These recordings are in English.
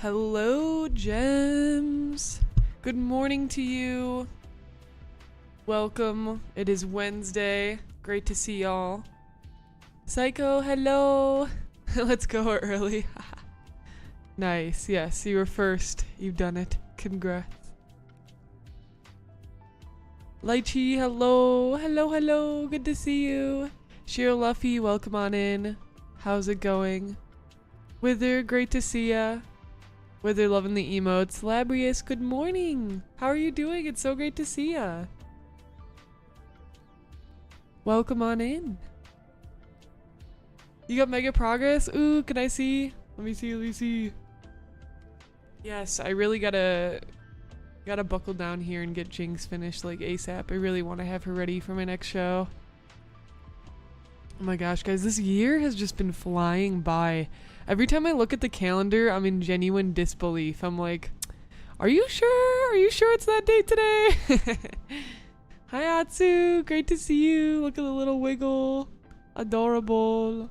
Hello, gems. Good morning to you. Welcome. It is Wednesday. Great to see y'all. Psycho, hello. Let's go early. Nice. Yes, you were first. You've done it. Congrats. Lychee, hello. Hello, hello. Good to see you. Sheer Luffy, welcome on in. How's it going? Wither, great to see ya. Wither, loving the emotes. Labrius, good morning. How are you doing? It's so great to see ya. Welcome on in. You got mega progress? Ooh, can I see? Let me see, let me see. Yes, I really gotta buckle down here and get Jinx finished like ASAP. I really want to have her ready for my next show. Oh my gosh, guys, this year has just been flying by. Every time I look at the calendar, I'm in genuine disbelief. I'm like, are you sure? Are you sure it's that date today? Hi, Atsu. Great to see you. Look at the little wiggle. Adorable.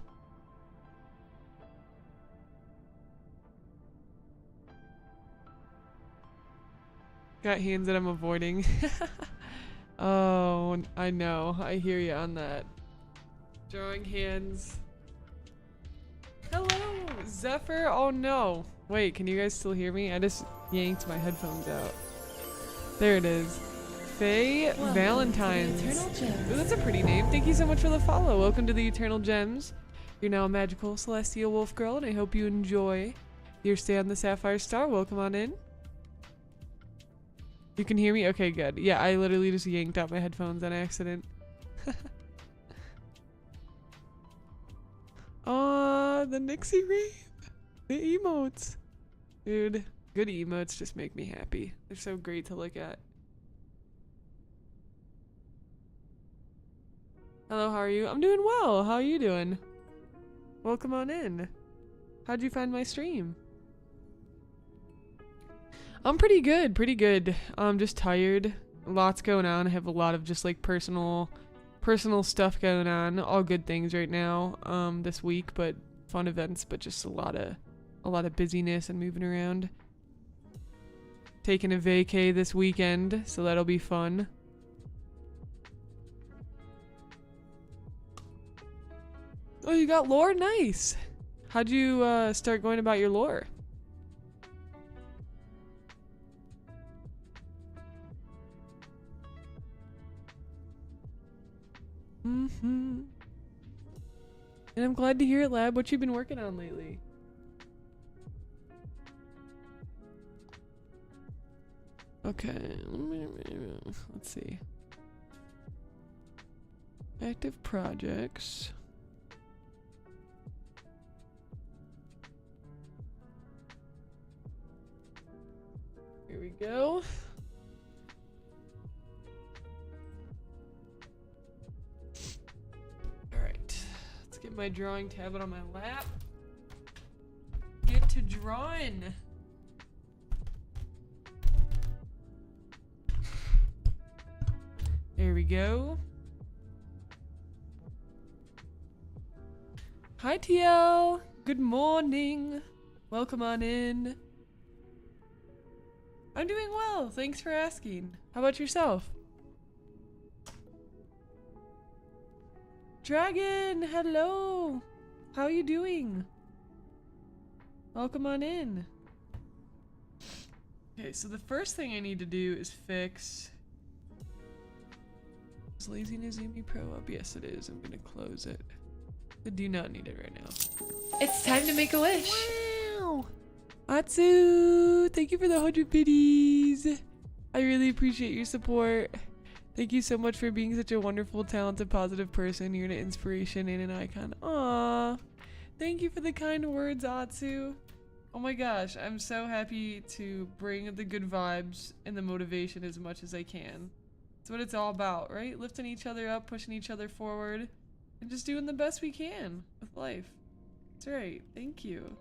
Got hands that I'm avoiding. Oh, I know. I hear you on that. Drawing hands. Hello, Zephyr. Oh no. Wait, can you guys still hear me? I just yanked my headphones out. There it is. Faye Valentine's. Ooh, that's a pretty name. Thank you so much for the follow. Welcome to the Eternal Gems. You're now a magical celestial wolf girl, and I hope you enjoy your stay on the Sapphire Star. Welcome on in. You can hear me? Okay, good. Yeah, I literally just yanked out my headphones on accident. Aw, the Nixie Reef. The emotes. Dude, good emotes just make me happy. They're so great to look at. Hello, how are you? I'm doing well. How are you doing? Welcome on in. How'd you find my stream? I'm pretty good, pretty good. I'm just tired. Lots going on. I have a lot of just like personal stuff going on. All good things right now this week, but fun events, but just a lot of busyness and moving around. Taking a vacay this weekend, so that'll be fun. Oh, you got lore? Nice. How'd you start going about your lore? And I'm glad to hear it, Lab. What you been working on lately? Okay. Let's see. Active projects. Here we go. Get my drawing tablet on my lap. Get to drawing. There we go. Hi TL. Good morning. Welcome on in. I'm doing well. Thanks for asking. How about yourself? Dragon, hello. How are you doing? Welcome on in. Okay, so the first thing I need to do is fix. Is Laziness Zumi Pro up? Yes, it is. I'm gonna close it. I do not need it right now. It's time to make a wish. Wow. Atsu, thank you for the 100 biddies. I really appreciate your support. Thank you so much for being such a wonderful, talented, positive person. You're an inspiration and an icon. Aww. Thank you for the kind words, Atsu. Oh my gosh, I'm so happy to bring the good vibes and the motivation as much as I can. That's what it's all about, right? Lifting each other up, pushing each other forward, and just doing the best we can with life. That's right. Thank you.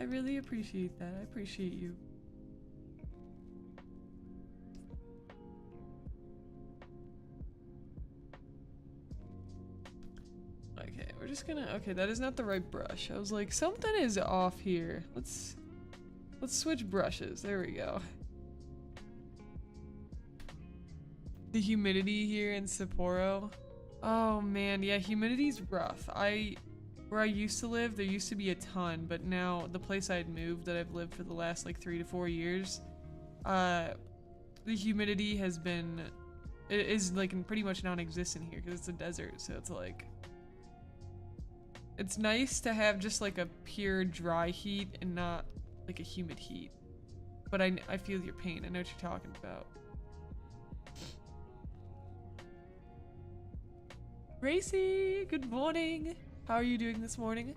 I really appreciate that. I appreciate you. Okay, we're just gonna, okay, that is not the right brush. I was like, something is off here. Let's switch brushes. There we go. The humidity here in Sapporo. Oh man, yeah, humidity's rough. Where I used to live, there used to be a ton, but now the place I'd moved that I've lived for the last like 3 to 4 years, the humidity has been, it is like pretty much non-existent here because it's a desert, so it's like, it's nice to have just like a pure dry heat and not like a humid heat. But I feel your pain. I know what you're talking about. Gracie, good morning. How are you doing this morning?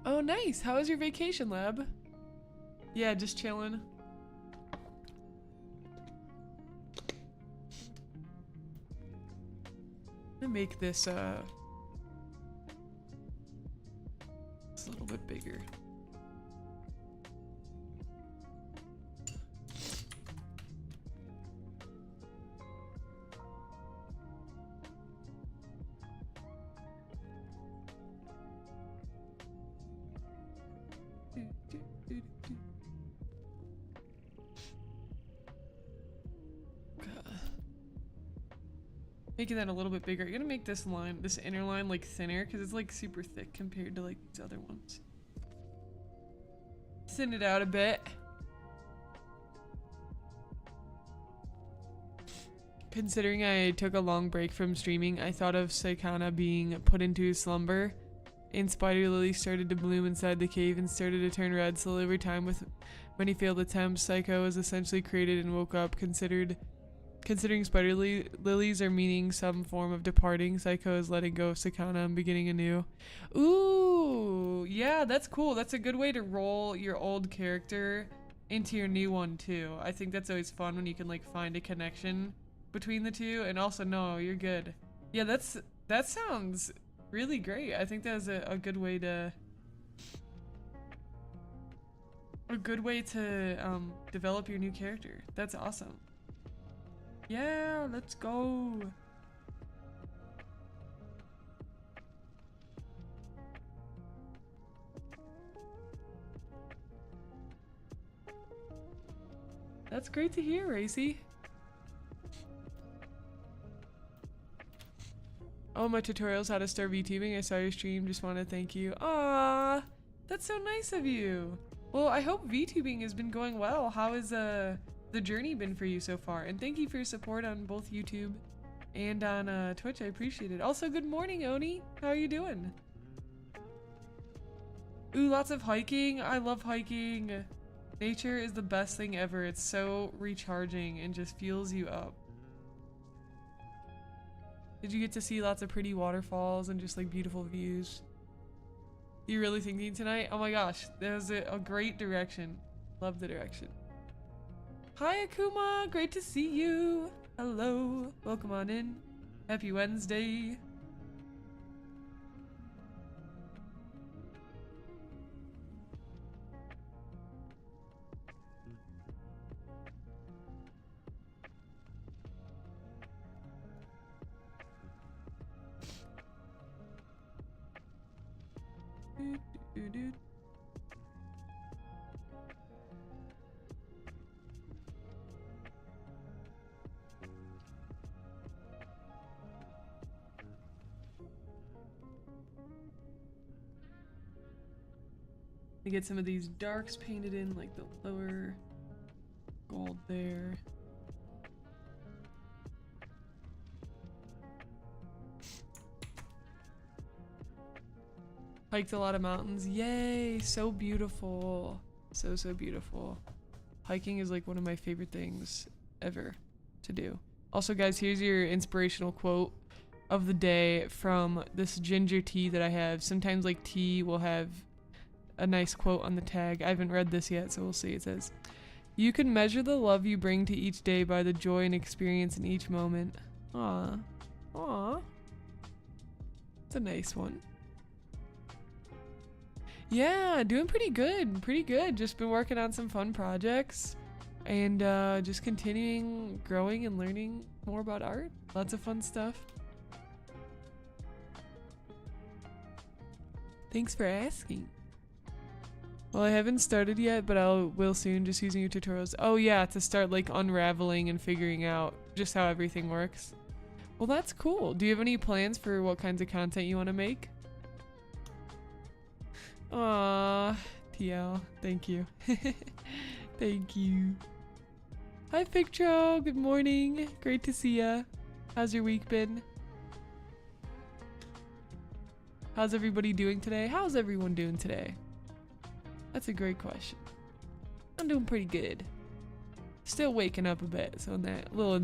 Oh, nice. How was your vacation, Lab? Yeah, just chilling. I'm gonna make this a little bit bigger. Making that a little bit bigger. I'm gonna make this line, this inner line, like thinner because it's like super thick compared to like these other ones. Thin it out a bit. Considering I took a long break from streaming, I thought of Saikana being put into a slumber, and spider lilies started to bloom inside the cave and started to turn red slowly over time with many failed attempts. Psycho was essentially created and woke up, considered Considering spider lilies are meaning some form of departing, 𝐒𝐞𝐬 is letting go of 𝐒𝐿𝐼 and beginning anew. Ooh, yeah, that's cool. That's a good way to roll your old character into your new one too. I think that's always fun when you can like find a connection between the two. And also, no, you're good. Yeah, that sounds really great. I think that's a good way to develop your new character. That's awesome. Yeah, let's go. That's great to hear, Racy. Oh, my tutorials how to start VTubing. I saw your stream. Just want to thank you. Ah, that's so nice of you. Well, I hope VTubing has been going well. How has the journey been for you so far? And thank you for your support on both YouTube and on Twitch. I appreciate it. Also, good morning, Oni. How are you doing? Ooh, lots of hiking. I love hiking. Nature is the best thing ever. It's so recharging and just fuels you up. Did you get to see lots of pretty waterfalls and just like beautiful views? You really thinking tonight? Oh my gosh, that was a great direction. Love the direction. Hi Akuma, great to see you. Hello, welcome on in. Happy Wednesday. To get some of these darks painted in, like the lower gold there. Hiked a lot of mountains. Yay! So beautiful. So beautiful. Hiking is like one of my favorite things ever to do. Also, guys, here's your inspirational quote of the day from this ginger tea that I have. Sometimes like tea will have a nice quote on the tag. I haven't read this yet, so we'll see. It says, "You can measure the love you bring to each day by the joy and experience in each moment." Aw. Aw. It's a nice one. Yeah, doing pretty good. Pretty good. Just been working on some fun projects and just continuing growing and learning more about art. Lots of fun stuff. Thanks for asking. Well, I haven't started yet, but will soon, just using your tutorials. Oh yeah, to start like unraveling and figuring out just how everything works. Well, that's cool. Do you have any plans for what kinds of content you want to make? Aww, TL, thank you. Thank you. Hi Pictro, good morning. Great to see ya. How's your week been? How's everybody doing today? How's everyone doing today? That's a great question. I'm doing pretty good. Still waking up a bit, so in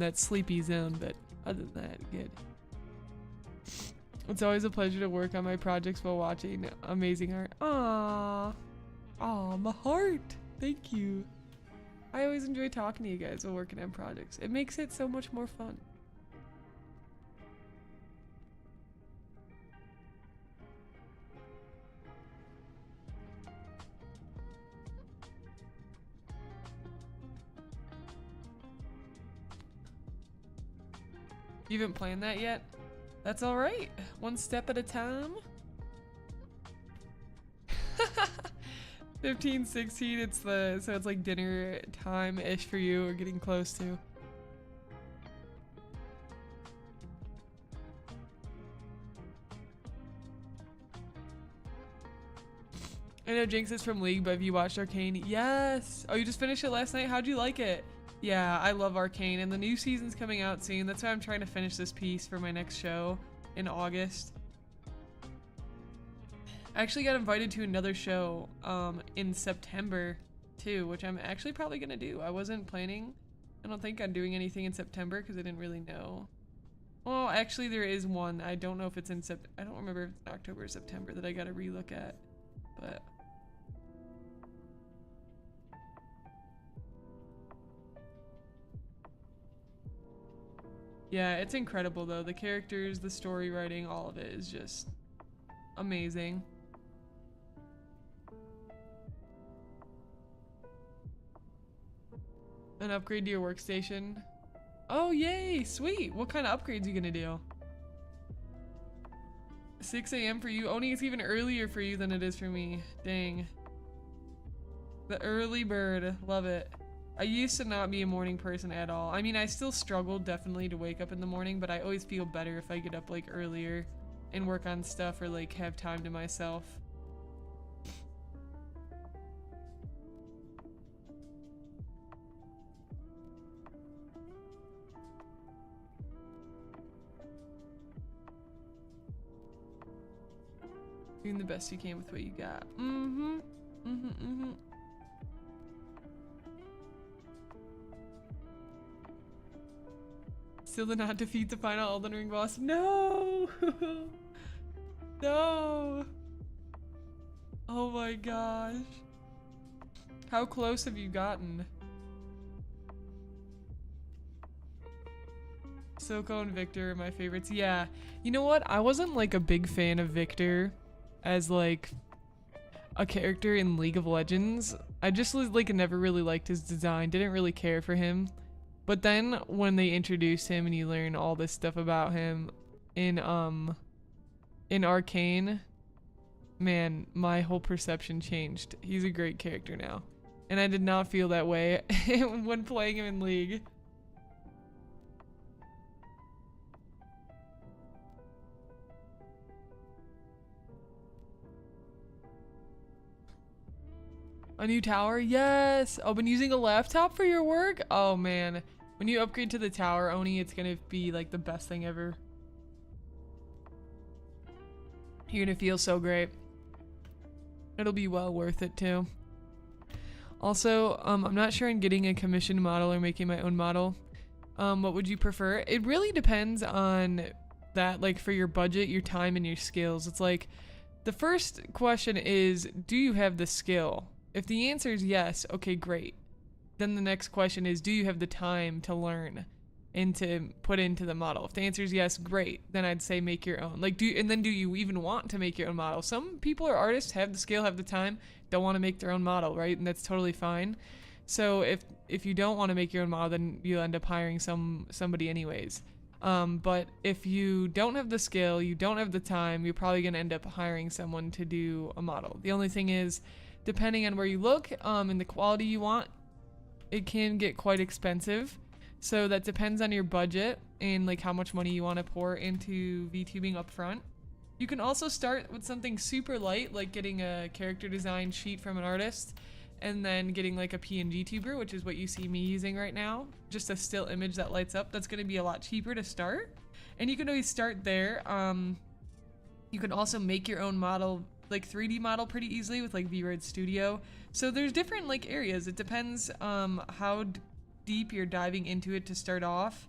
that sleepy zone, but other than that, good. It's always a pleasure to work on my projects while watching amazing art. Aww. Aw, my heart. Thank you. I always enjoy talking to you guys while working on projects. It makes it so much more fun. You haven't planned that yet? That's alright. One step at a time. 15, 16, so it's like dinner time-ish for you, or getting close to. I know Jinx is from League, but have you watched Arcane? Yes! Oh, you just finished it last night? How'd you like it? Yeah, I love Arcane, and the new season's coming out soon. That's why I'm trying to finish this piece for my next show in August. I actually got invited to another show in September too, which I'm actually probably gonna do. I wasn't planning I don't think I'm doing anything in September because I didn't really know. Well, actually there is one. I don't know if it's in I don't remember if it's in October or September that I gotta relook at. But yeah, it's incredible though. The characters, the story writing, all of it is just amazing. An upgrade to your workstation. Oh, yay! Sweet! What kind of upgrades are you gonna do? 6 a.m. for you? Only it's even earlier for you than it is for me. Dang. The early bird. Love it. I used to not be a morning person at all. I mean, I still struggle definitely to wake up in the morning, but I always feel better if I get up like earlier and work on stuff or like have time to myself. Doing the best you can with what you got. Still did not defeat the final Elden Ring boss. No! No! Oh my gosh. How close have you gotten? 𝐒𝐿𝐿 and Victor are my favorites. Yeah. You know what? I wasn't like a big fan of Victor as like a character in League of Legends. I just like never really liked his design, didn't really care for him. But then when they introduced him and you learn all this stuff about him in Arcane, man, my whole perception changed. He's a great character now. And I did not feel that way when playing him in League. A new tower? Yes! Oh, been using a laptop for your work? Oh man. When you upgrade to the tower, Oni, it's gonna be like the best thing ever. You're gonna feel so great. It'll be well worth it too. Also, I'm not sure on getting a commissioned model or making my own model. What would you prefer? It really depends on that, like for your budget, your time, and your skills. It's like, the first question is, do you have the skill? If the answer is yes, okay, great. Then the next question is, do you have the time to learn and to put into the model? If the answer is yes, great. Then I'd say make your own. Like, do you even want to make your own model? Some people are artists, have the skill, have the time, don't want to make their own model, right? And that's totally fine. So if you don't want to make your own model, then you'll end up hiring somebody anyways. But if you don't have the skill, you don't have the time, you're probably gonna end up hiring someone to do a model. The only thing is, depending on where you look and the quality you want, it can get quite expensive. So that depends on your budget and like how much money you want to pour into VTubing up front. You can also start with something super light, like getting a character design sheet from an artist and then getting like a PNG tuber, which is what you see me using right now. Just a still image that lights up. That's going to be a lot cheaper to start. And you can always start there. You can also make your own model, like 3D model pretty easily with like VRoid Studio. So there's different like areas. It depends how deep you're diving into it to start off,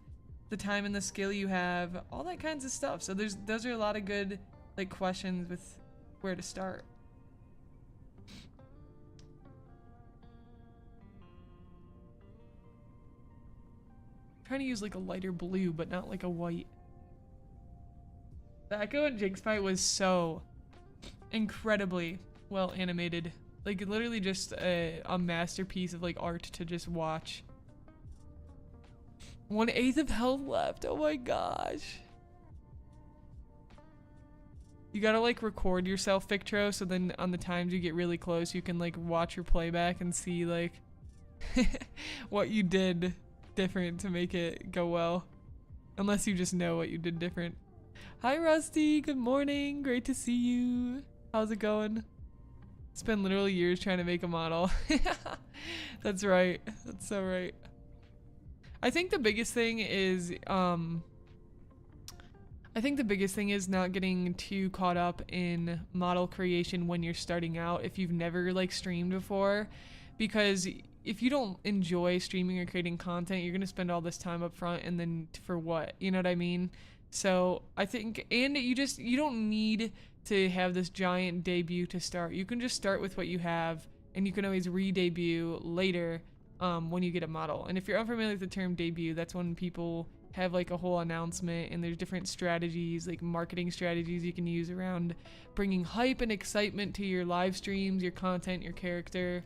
the time and the skill you have, all that kinds of stuff. So those are a lot of good like questions with where to start. I'm trying to use like a lighter blue, but not like a white. The 𝐒𝐿𝐿 and Jinx fight was so incredibly well animated. Like literally just a masterpiece of like art to just watch. 1/8 of health left. Oh my gosh. You gotta like record yourself, Victro, so then on the times you get really close, you can like watch your playback and see like what you did different to make it go well. Unless you just know what you did different. Hi Rusty, good morning. Great to see you. How's it going? It's been literally years trying to make a model. That's right. That's so right. I think the biggest thing is not getting too caught up in model creation when you're starting out if you've never like streamed before, because if you don't enjoy streaming or creating content, you're gonna spend all this time up front and then for what? You know what I mean? So I think, and you don't need to have this giant debut to start. You can just start with what you have, and you can always re-debut later when you get a model. And if you're unfamiliar with the term debut, that's when people have like a whole announcement, and there's different strategies, like marketing strategies you can use around bringing hype and excitement to your live streams, your content, your character.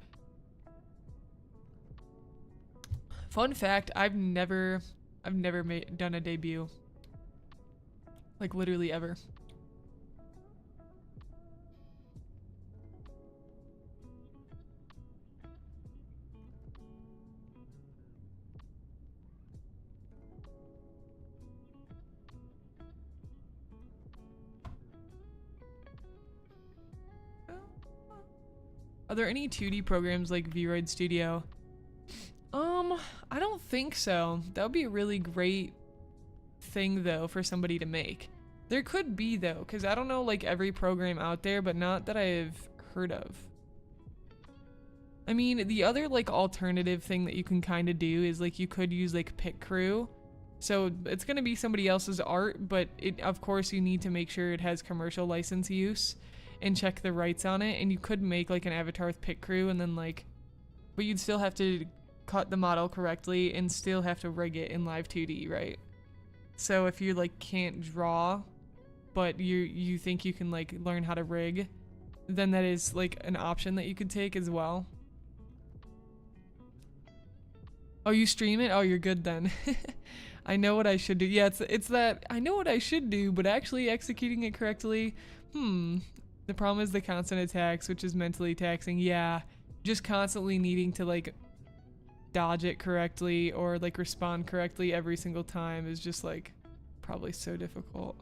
Fun fact, I've never done a debut. Like literally ever. Are there any 2D programs like VRoid Studio? I don't think so. That would be a really great thing though for somebody to make. There could be though, because I don't know like every program out there, but not that I've heard of. I mean, the other like alternative thing that you can kind of do is like you could use like Pit Crew. So it's going to be somebody else's art, but of course you need to make sure it has commercial license use and check the rights on it. And you could make like an avatar with Pit Crew and then like, but you'd still have to cut the model correctly and still have to rig it in live 2D, right? So if you like can't draw, but you think you can like learn how to rig, then that is like an option that you could take as well. Oh, you stream it? Oh, you're good then. I know what I should do. Yeah, it's that I know what I should do, but actually executing it correctly, the problem is the constant attacks, which is mentally taxing. Yeah, just constantly needing to like dodge it correctly or like respond correctly every single time is just like probably so difficult.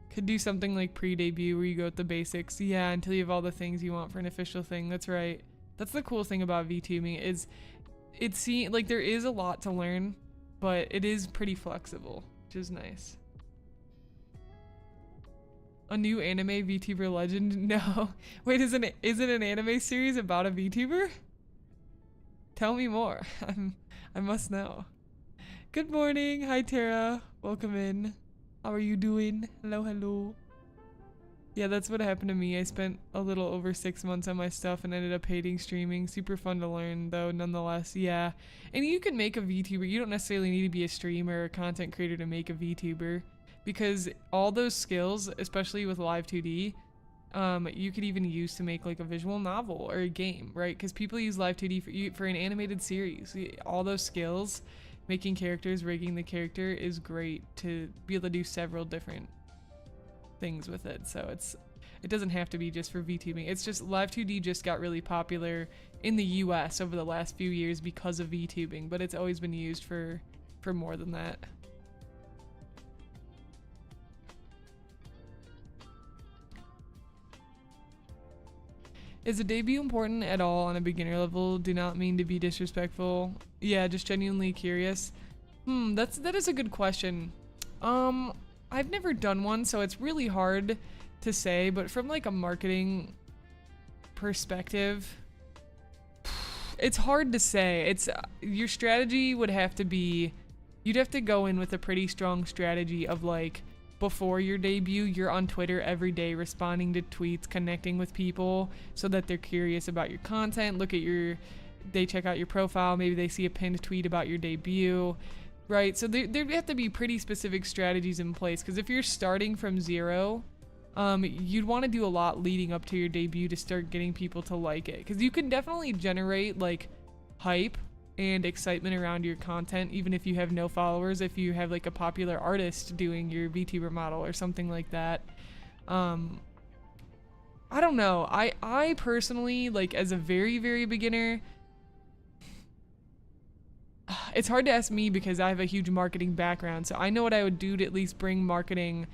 Could do something like pre-debut where you go with the basics. Yeah, until you have all the things you want for an official thing. That's right. That's the cool thing about VTubing is like there is a lot to learn, but it is pretty flexible, which is nice. A new anime VTuber legend? No. Wait, is it an anime series about a VTuber? Tell me more. I must know. Good morning. Hi, Tara. Welcome in. How are you doing? Hello, hello. Yeah, that's what happened to me. I spent a little over 6 months on my stuff and ended up hating streaming. Super fun to learn, though, nonetheless. Yeah. And you can make a VTuber. You don't necessarily need to be a streamer or a content creator to make a VTuber. Because all those skills, especially with live 2D, you could even use to make like a visual novel or a game, right? Because people use live 2D for an animated series. All those skills, making characters, rigging the character is great to be able to do several different things with it. So it doesn't have to be just for VTubing. It's just live 2D just got really popular in the US over the last few years because of VTubing, but it's always been used for more than that. Is a debut important at all on a beginner level? Do not mean to be disrespectful. Yeah, just genuinely curious. That is a good question. I've never done one, so it's really hard to say, but from like a marketing perspective, it's hard to say. It's your strategy would have to be, you'd have to go in with a pretty strong strategy of like, before your debut, you're on Twitter every day responding to tweets, connecting with people so that they're curious about your content, they check out your profile, maybe they see a pinned tweet about your debut, right? So there have to be pretty specific strategies in place, because if you're starting from zero, you'd want to do a lot leading up to your debut to start getting people to like it, because you can definitely generate like hype and excitement around your content even if you have no followers, if you have like a popular artist doing your VTuber model or something like that. I don't know, I personally, like as a very, very beginner, it's hard to ask me because I have a huge marketing background, so I know what I would do to at least bring marketing.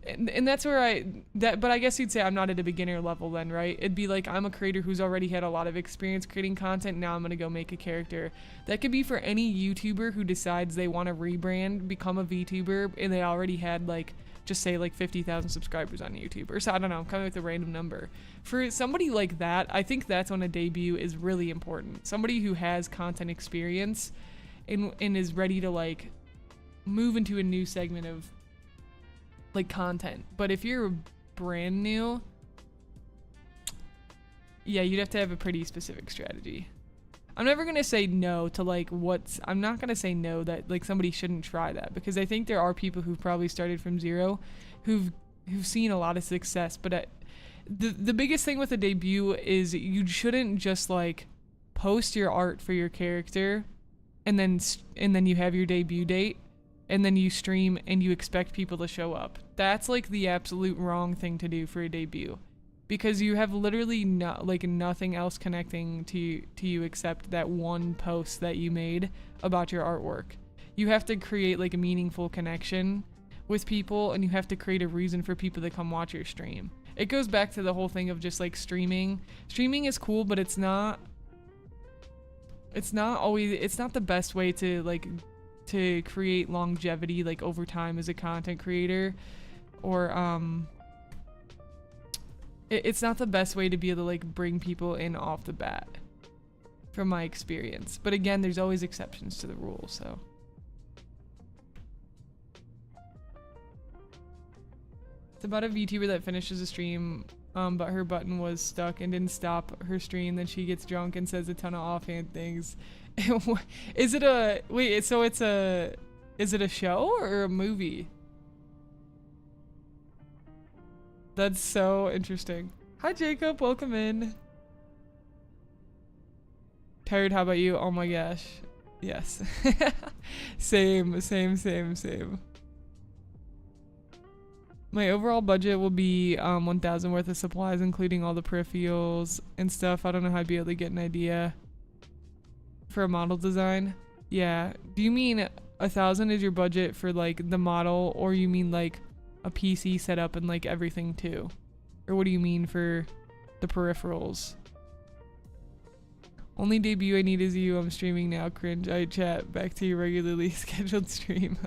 And that's where but I guess you'd say I'm not at a beginner level then, right? It'd be like I'm a creator who's already had a lot of experience creating content. Now I'm going to go make a character. That could be for any YouTuber who decides they want to rebrand, become a VTuber, and they already had like just say like 50,000 subscribers on YouTube, or so, I don't know, I'm coming with a random number. For somebody like that, I think that's when a debut is really important. Somebody who has content experience and is ready to like move into a new segment of like content. But if you're brand new, yeah, you'd have to have a pretty specific strategy. I'm never gonna say no to like I'm not gonna say no that like somebody shouldn't try that, because I think there are people who've probably started from zero who've seen a lot of success. But the biggest thing with a debut is you shouldn't just like post your art for your character and then you have your debut date and then you stream and you expect people to show up. That's like the absolute wrong thing to do for a debut. Because you have literally nothing else connecting to you except that one post that you made about your artwork. You have to create like a meaningful connection with people, and you have to create a reason for people to come watch your stream. It goes back to the whole thing of just like streaming. Streaming is cool, but it's not the best way to create longevity like over time as a content creator, or it's not the best way to be able to like bring people in off the bat, from my experience. But again, there's always exceptions to the rule, so. It's about a VTuber that finishes a stream, but her button was stuck and didn't stop her stream. Then she gets drunk and says a ton of offhand things. Is it a show or a movie? That's so interesting. Hi Jacob, welcome in. Tired, how about you? Oh my gosh. Yes. Same. My overall budget will be 1,000 worth of supplies, including all the peripherals and stuff. I don't know how I'd be able to get an idea for a model design. Yeah. Do you mean 1,000 is your budget for like the model, or you mean like a PC setup and like everything too? Or what do you mean for the peripherals? Only debut I need is you. I'm streaming now. Cringe. I chat. Back to your regularly scheduled stream.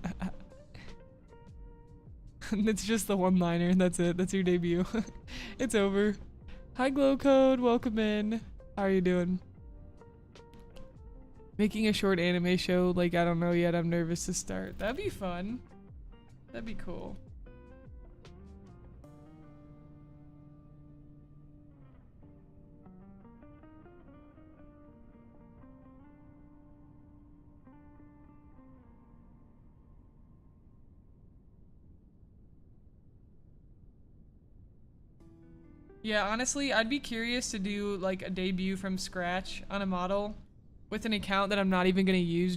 It's just the one-liner. That's it. That's your debut. It's over. Hi Glow Code. Welcome in. How are you doing? Making a short anime show. Like, I don't know yet. I'm nervous to start. That'd be fun. That'd be cool. Yeah, honestly, I'd be curious to do like a debut from scratch on a model with an account that I'm not even gonna use,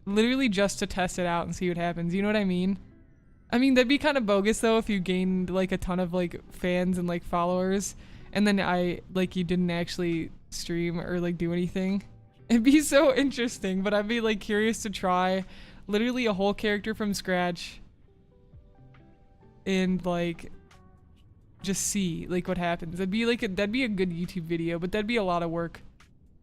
literally just to test it out and see what happens. You know what I mean? I mean, that'd be kind of bogus though if you gained like a ton of like fans and like followers and then you didn't actually stream or like do anything. It'd be so interesting, but I'd be like curious to try literally a whole character from scratch and like just see like what happens. That'd be a good YouTube video, but that'd be a lot of work.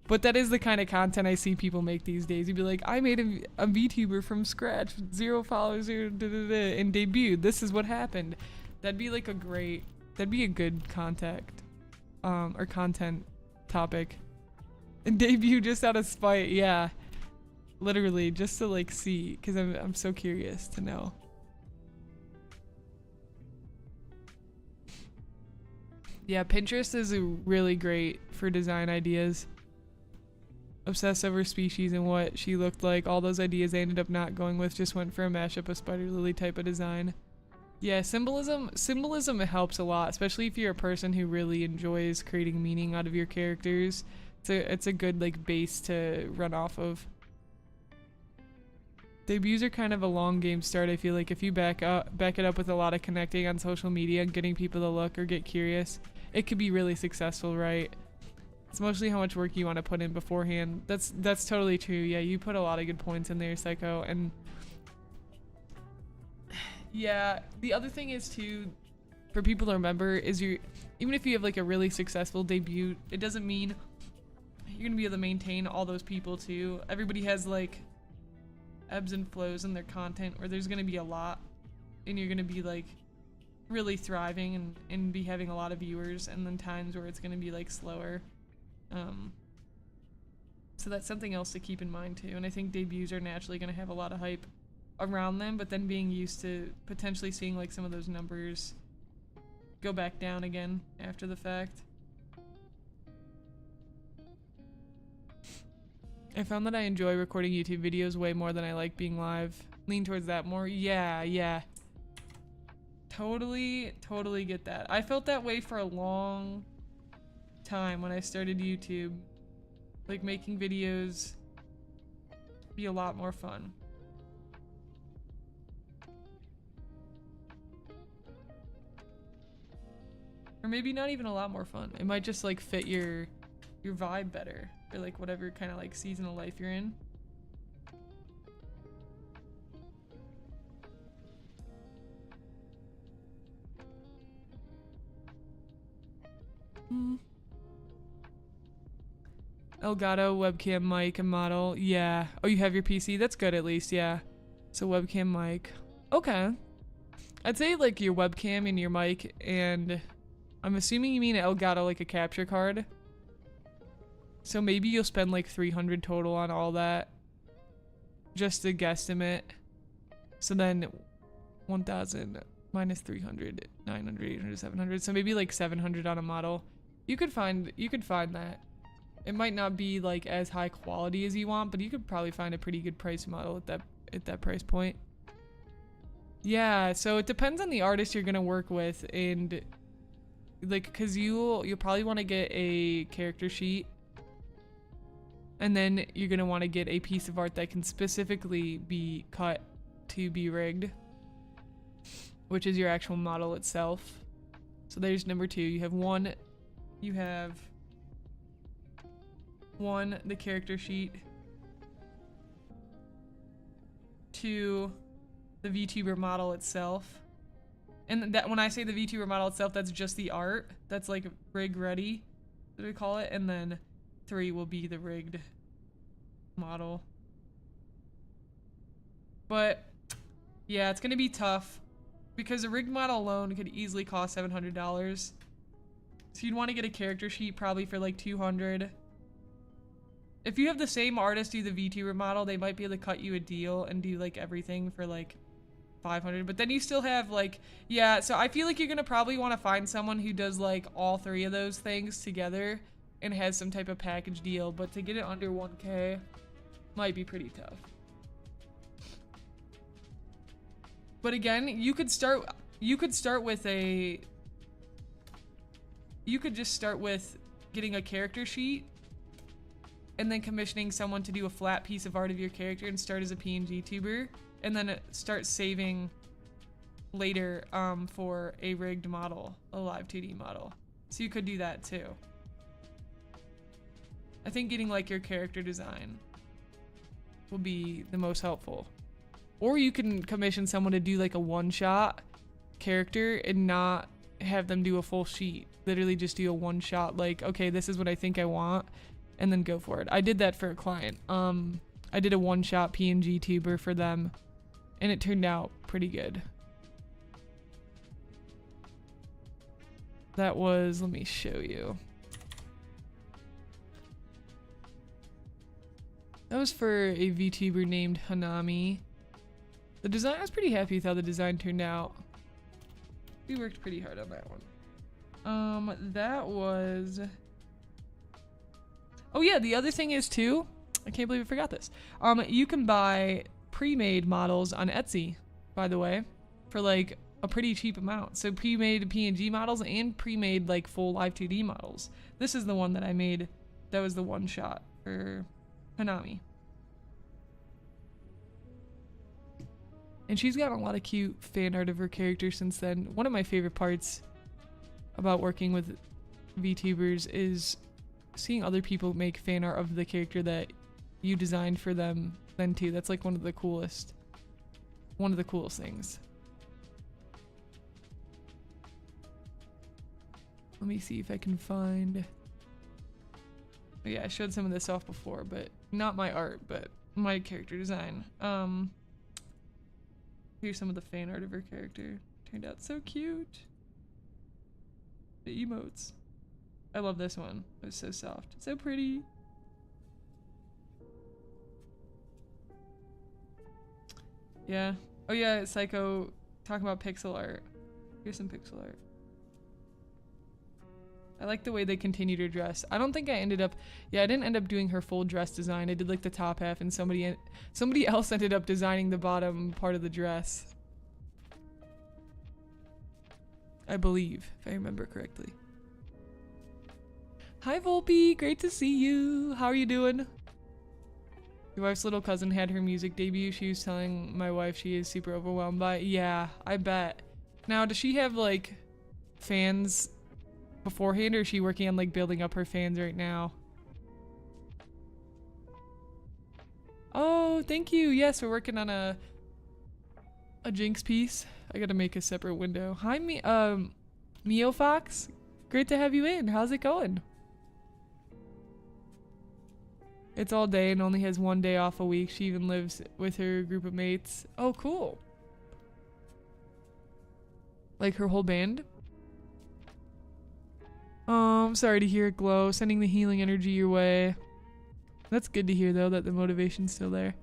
But that is the kind of content I see people make these days. You'd be like, I made a VTuber from scratch, 0 followers, and debuted. This is what happened. That'd be like that'd be a good content topic. And debut just out of spite, yeah. Literally, just to like see, because I'm so curious to know. Yeah, Pinterest is really great for design ideas. Obsessed over species and what she looked like. All those ideas I ended up not going with, just went for a mashup of Spider Lily type of design. Yeah, symbolism helps a lot, especially if you're a person who really enjoys creating meaning out of your characters. It's a good like base to run off of. Debuts are kind of a long game start. I feel like if you back it up with a lot of connecting on social media and getting people to look or get curious, it could be really successful, right? It's mostly how much work you want to put in beforehand. That's totally true. Yeah, you put a lot of good points in there, Psycho. And yeah, the other thing is too, for people to remember, is even if you have like a really successful debut, it doesn't mean you're gonna be able to maintain all those people too. Everybody has like ebbs and flows in their content, where there's gonna be a lot and you're gonna be like really thriving and be having a lot of viewers, and then times where it's gonna be like slower. So that's something else to keep in mind too. And I think debuts are naturally gonna have a lot of hype around them, but then being used to potentially seeing like some of those numbers go back down again after the fact. I found that I enjoy recording YouTube videos way more than I like being live. Lean towards that more. Yeah. Totally get that. I felt that way for a long time when I started YouTube. Like, making videos be a lot more fun. Or maybe not even a lot more fun. It might just like fit your vibe better, or like whatever kind of like season of life you're in. Elgato, webcam, mic, and model. Yeah. Oh, you have your PC? That's good at least, yeah. So webcam, mic. Okay. I'd say like your webcam and your mic, and I'm assuming you mean Elgato, like a capture card. So maybe you'll spend like 300 total on all that. Just a guesstimate. So then 1,000 minus 300, 900, 800, 700. So maybe like 700 on a model. You could find that. It might not be like as high quality as you want, but you could probably find a pretty good price model at that price point. Yeah, so it depends on the artist you're gonna work with, and like, cause you'll probably want to get a character sheet, and then you're gonna want to get a piece of art that can specifically be cut to be rigged, which is your actual model itself. So there's number two. You have one, the character sheet. 2, the VTuber model itself. And that, when I say the VTuber model itself, that's just the art. That's like rig ready, what do we call it? And then 3 will be the rigged model. But yeah, it's gonna be tough because a rigged model alone could easily cost $700. So you'd want to get a character sheet probably for like 200. If you have the same artist do the VTuber model, they might be able to cut you a deal and do like everything for like 500. But then you still have like, yeah, so I feel like you're gonna probably want to find someone who does like all 3 of those things together and has some type of package deal. But to get it under 1K might be pretty tough. But again, you could just start with getting a character sheet and then commissioning someone to do a flat piece of art of your character and start as a PNG tuber, and then start saving later for a rigged model, a live 2D model. So you could do that too. I think getting like your character design will be the most helpful. Or you can commission someone to do like a one-shot character and not have them do a full sheet. Literally just do a one-shot, like, okay, this is what I think I want, and then go for it. I did that for a client. I did a one-shot PNG tuber for them, and it turned out pretty good. That was, let me show you. That was for a VTuber named Hanami. The design, I was pretty happy with how the design turned out. We worked pretty hard on that one. That was... Oh yeah, the other thing is too, I can't believe I forgot this. You can buy pre-made models on Etsy, by the way, for like a pretty cheap amount. So pre-made PNG models and pre-made like full live 2D models. This is the one that I made. That was the one shot for Hanami. And she's gotten a lot of cute fan art of her character since then. One of my favorite parts about working with VTubers is seeing other people make fan art of the character that you designed for them then too. That's like one of the coolest things. Let me see if I can find... Oh yeah, I showed some of this off before, but not my art, but my character design. Here's some of the fan art of her character. Turned out so cute. The emotes. I love this one. It was so soft. So pretty. Yeah. Oh yeah, Psycho talking about pixel art. Here's some pixel art. I like the way they continue to dress. I don't think I ended up, yeah, I didn't end up doing her full dress design. I did like the top half and somebody else ended up designing the bottom part of the dress. I believe, if I remember correctly. Hi Volpe, great to see you. How are you doing? Your wife's little cousin had her music debut. She was telling my wife she is super overwhelmed by it. Yeah, I bet. Now, does she have like fans beforehand, or is she working on like building up her fans right now? Oh, thank you. Yes, we're working on a Jinx piece. I gotta make a separate window. Hi, Mio Fox. Great to have you in. How's it going? It's all day and only has 1 day off a week. She even lives with her group of mates. Oh, cool. Like her whole band? Oh, I'm sorry to hear it, Glow. Sending the healing energy your way. That's good to hear, though, that the motivation's still there.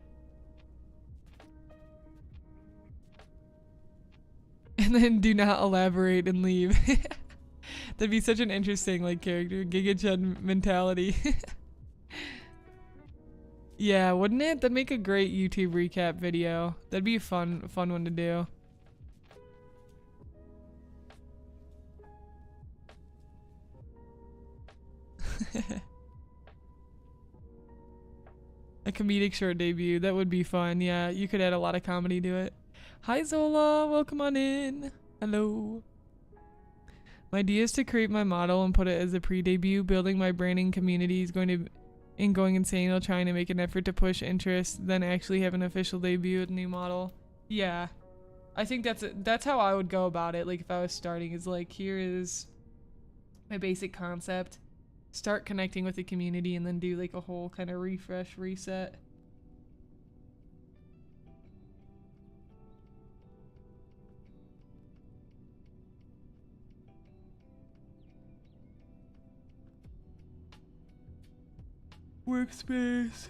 And then do not elaborate and leave. That'd be such an interesting, like, character. Giga Chud mentality. Yeah, wouldn't it? That'd make a great YouTube recap video. That'd be a fun one to do. A comedic short debut. That would be fun. Yeah, you could add a lot of comedy to it. Hi Zola, welcome on in. Hello. My idea is to create my model and put it as a pre-debut. Building my branding community is going insane. I'll trying to make an effort to push interest, then actually have an official debut with a new model. Yeah, I think that's how I would go about it. Like if I was starting, is like, here is my basic concept. Start connecting with the community and then do like a whole kind of refresh, reset. Workspace.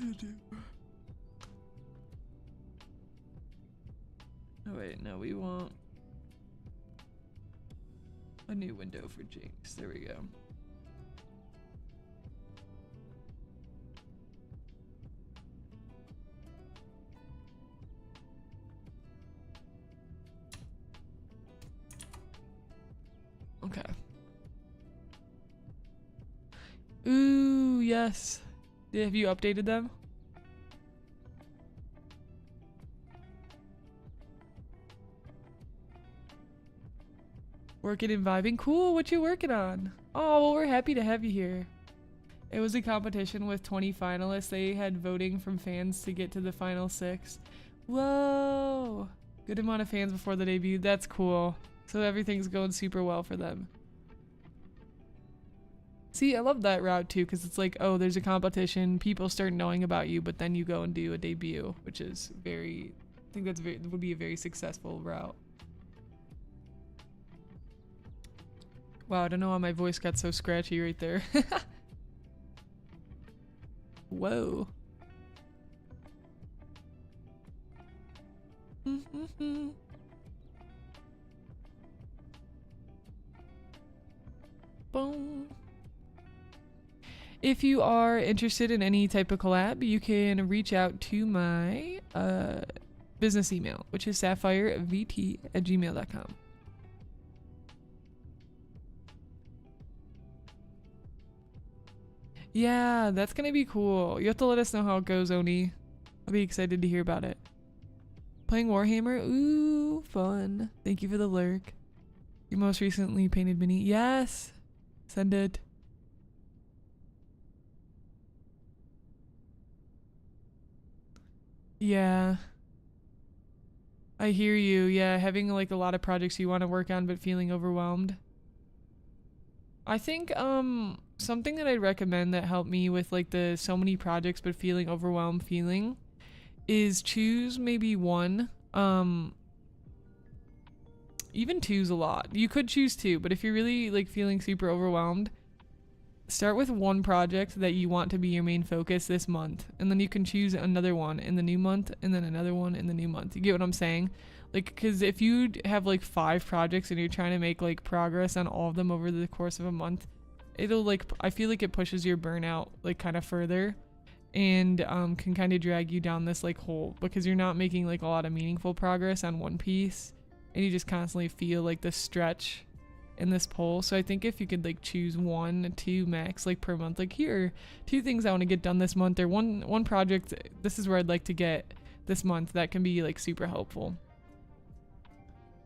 Oh wait, no, we want a new window for Jinx. There we go. Okay. Ooh, yes. Have you updated them? Working and vibing. Cool, what you working on? Oh, well, we're happy to have you here. It was a competition with 20 finalists. They had voting from fans to get to the final 6. Whoa! Good amount of fans before the debut. That's cool. So everything's going super well for them. See, I love that route too, because it's like, oh, there's a competition, people start knowing about you, but then you go and do a debut, which is I think would be a very successful route. Wow, I don't know why my voice got so scratchy right there. Whoa. Boom. If you are interested in any type of collab, you can reach out to my business email, which is sapphireVT@gmail.com. Yeah, that's gonna be cool. You have to let us know how it goes, Oni. I'll be excited to hear about it. Playing Warhammer? Ooh, fun. Thank you for the lurk. Your most recently painted mini? Yes! Send it. Yeah. I hear you. Yeah, having like a lot of projects you want to work on but feeling overwhelmed. I think something that I'd recommend that helped me with like the so many projects but feeling overwhelmed feeling is choose maybe one Even 2's a lot. You could choose 2, but if you're really like feeling super overwhelmed, start with one project that you want to be your main focus this month, and then you can choose another one in the new month, and then another one in the new month. You get what I'm saying? Like, because if you have like 5 projects and you're trying to make like progress on all of them over the course of a month, it'll like, I feel like it pushes your burnout like kind of further, and can kind of drag you down this like hole, because you're not making like a lot of meaningful progress on one piece, and you just constantly feel like the stretch in this poll. So I think if you could like choose 1, 2 max like per month, like here are 2 things I want to get done this month, or one project, this is where I'd like to get this month, that can be like super helpful.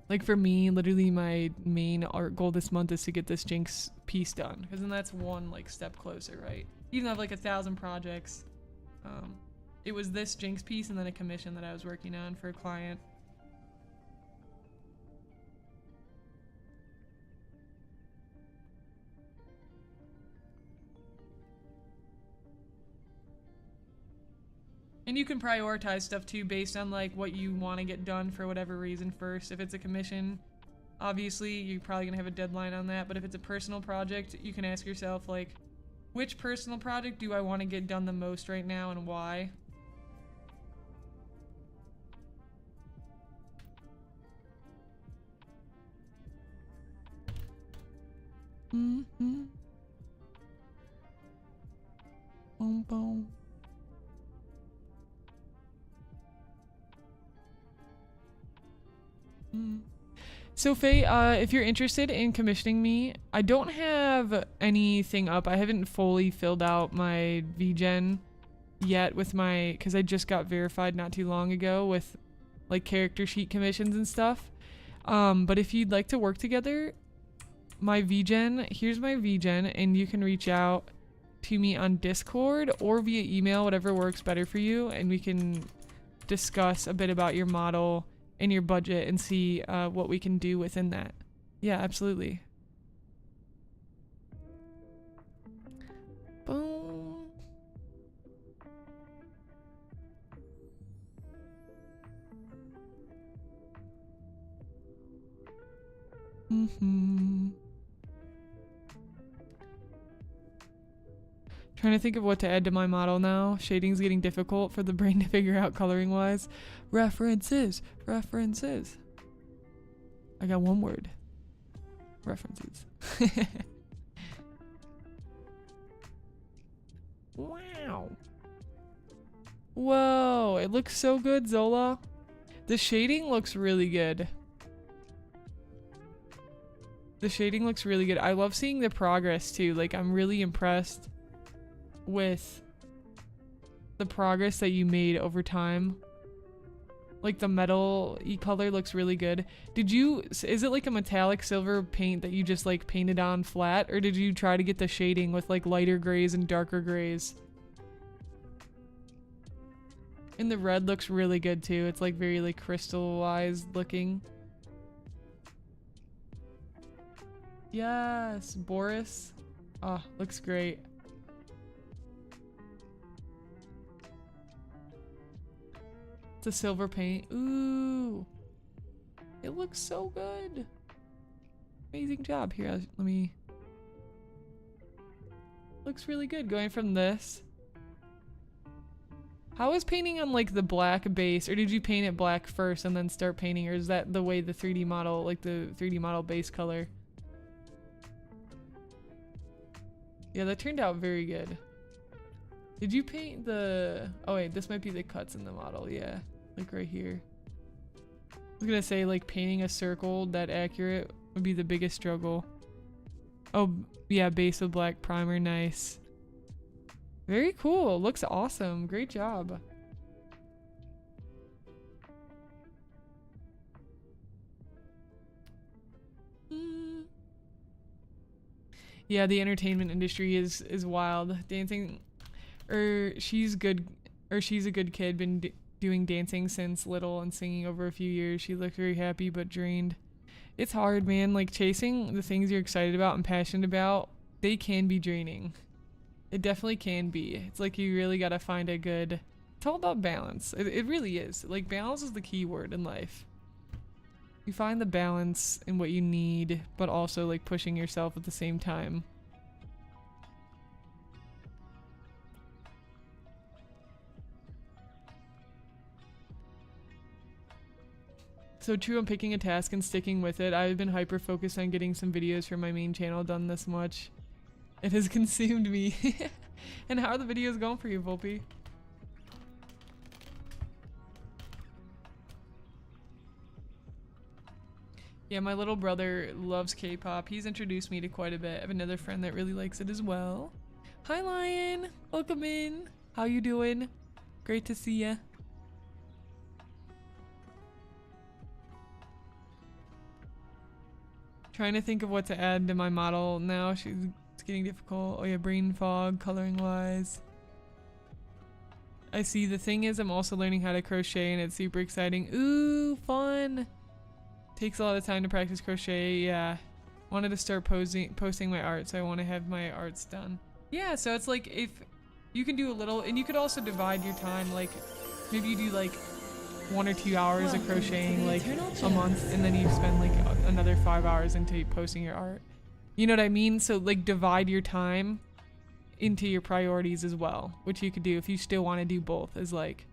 Like for me, literally my main art goal this month is to get this Jinx piece done, because then that's one like step closer, right? Even though I have like 1,000 projects, it was this Jinx piece and then a commission that I was working on for a client. And you can prioritize stuff too based on like what you want to get done for whatever reason first. If it's a commission, obviously you're probably gonna have a deadline on that, but if it's a personal project, you can ask yourself like, which personal project do I want to get done the most right now and why? Mm-hmm. Boom, boom. So Faye, if you're interested in commissioning me, I don't have anything up. I haven't fully filled out my VGen yet with my, because I just got verified not too long ago with like character sheet commissions and stuff. But if you'd like to work together, my VGen, here's my VGen, and you can reach out to me on Discord or via email, whatever works better for you, and we can discuss a bit about your model and your budget and see what we can do within that. Yeah, absolutely. Boom. Trying to think of what to add to my model now. Shading's getting difficult for the brain to figure out coloring wise. References. References. I got one word. References. Wow. Whoa, it looks so good, Zola. The shading looks really good. The shading looks really good. I love seeing the progress too. Like, I'm really impressed with the progress that you made over time. Like the metal color looks really good. Is it like a metallic silver paint that you just like painted on flat, or did you try to get the shading with like lighter grays and darker grays? And the red looks really good too. It's like very like crystallized looking. Yes, Boris. Oh, looks great. It's a silver paint. Ooh. It looks so good. Amazing job. Here, let me... Looks really good. Going from this. How is painting on like the black base? Or did you paint it black first and then start painting? Or is that the way the 3D model, like the 3D model base color? Yeah, that turned out very good. Did you paint the... Oh wait, this might be the cuts in the model, yeah. Like right here. I was gonna say like painting a circle that accurate would be the biggest struggle. Oh yeah, base with black primer, nice. Very cool, looks awesome, great job. Yeah, the entertainment industry is wild. Dancing... she's a good kid, been doing dancing since little and singing over a few years. She looked very happy but drained. It's hard, man. Like, chasing the things you're excited about and passionate about, they can be draining. It definitely can be. It's like you really gotta find a good... It's all about balance. It really is. Like, balance is the key word in life. you find the balance in what you need, but also like pushing yourself at the same time. So true, I'm picking a task and sticking with it. I've been hyper focused on getting some videos for my main channel done this much. It has consumed me. And how are the videos going for you, Volpe? Yeah, my little brother loves K-pop. He's introduced me to quite a bit. I have another friend that really likes it as well. Hi, Lion. Welcome in. How you doing? Great to see ya. Trying to think of what to add to my model now. It's getting difficult. Oh yeah, brain fog, coloring wise. I see. The thing is, I'm also learning how to crochet and it's super exciting. Ooh, fun. Takes a lot of time to practice crochet. Yeah. Wanted to start posting my art, so I want to have my arts done. Yeah, so it's like if you can do a little, and you could also divide your time. Like maybe you do like 1 or 2 hours of crocheting like a month, and then you spend like another 5 hours into posting your art. You know what I mean? So like divide your time into your priorities as well, which you could do if you still want to do both, is like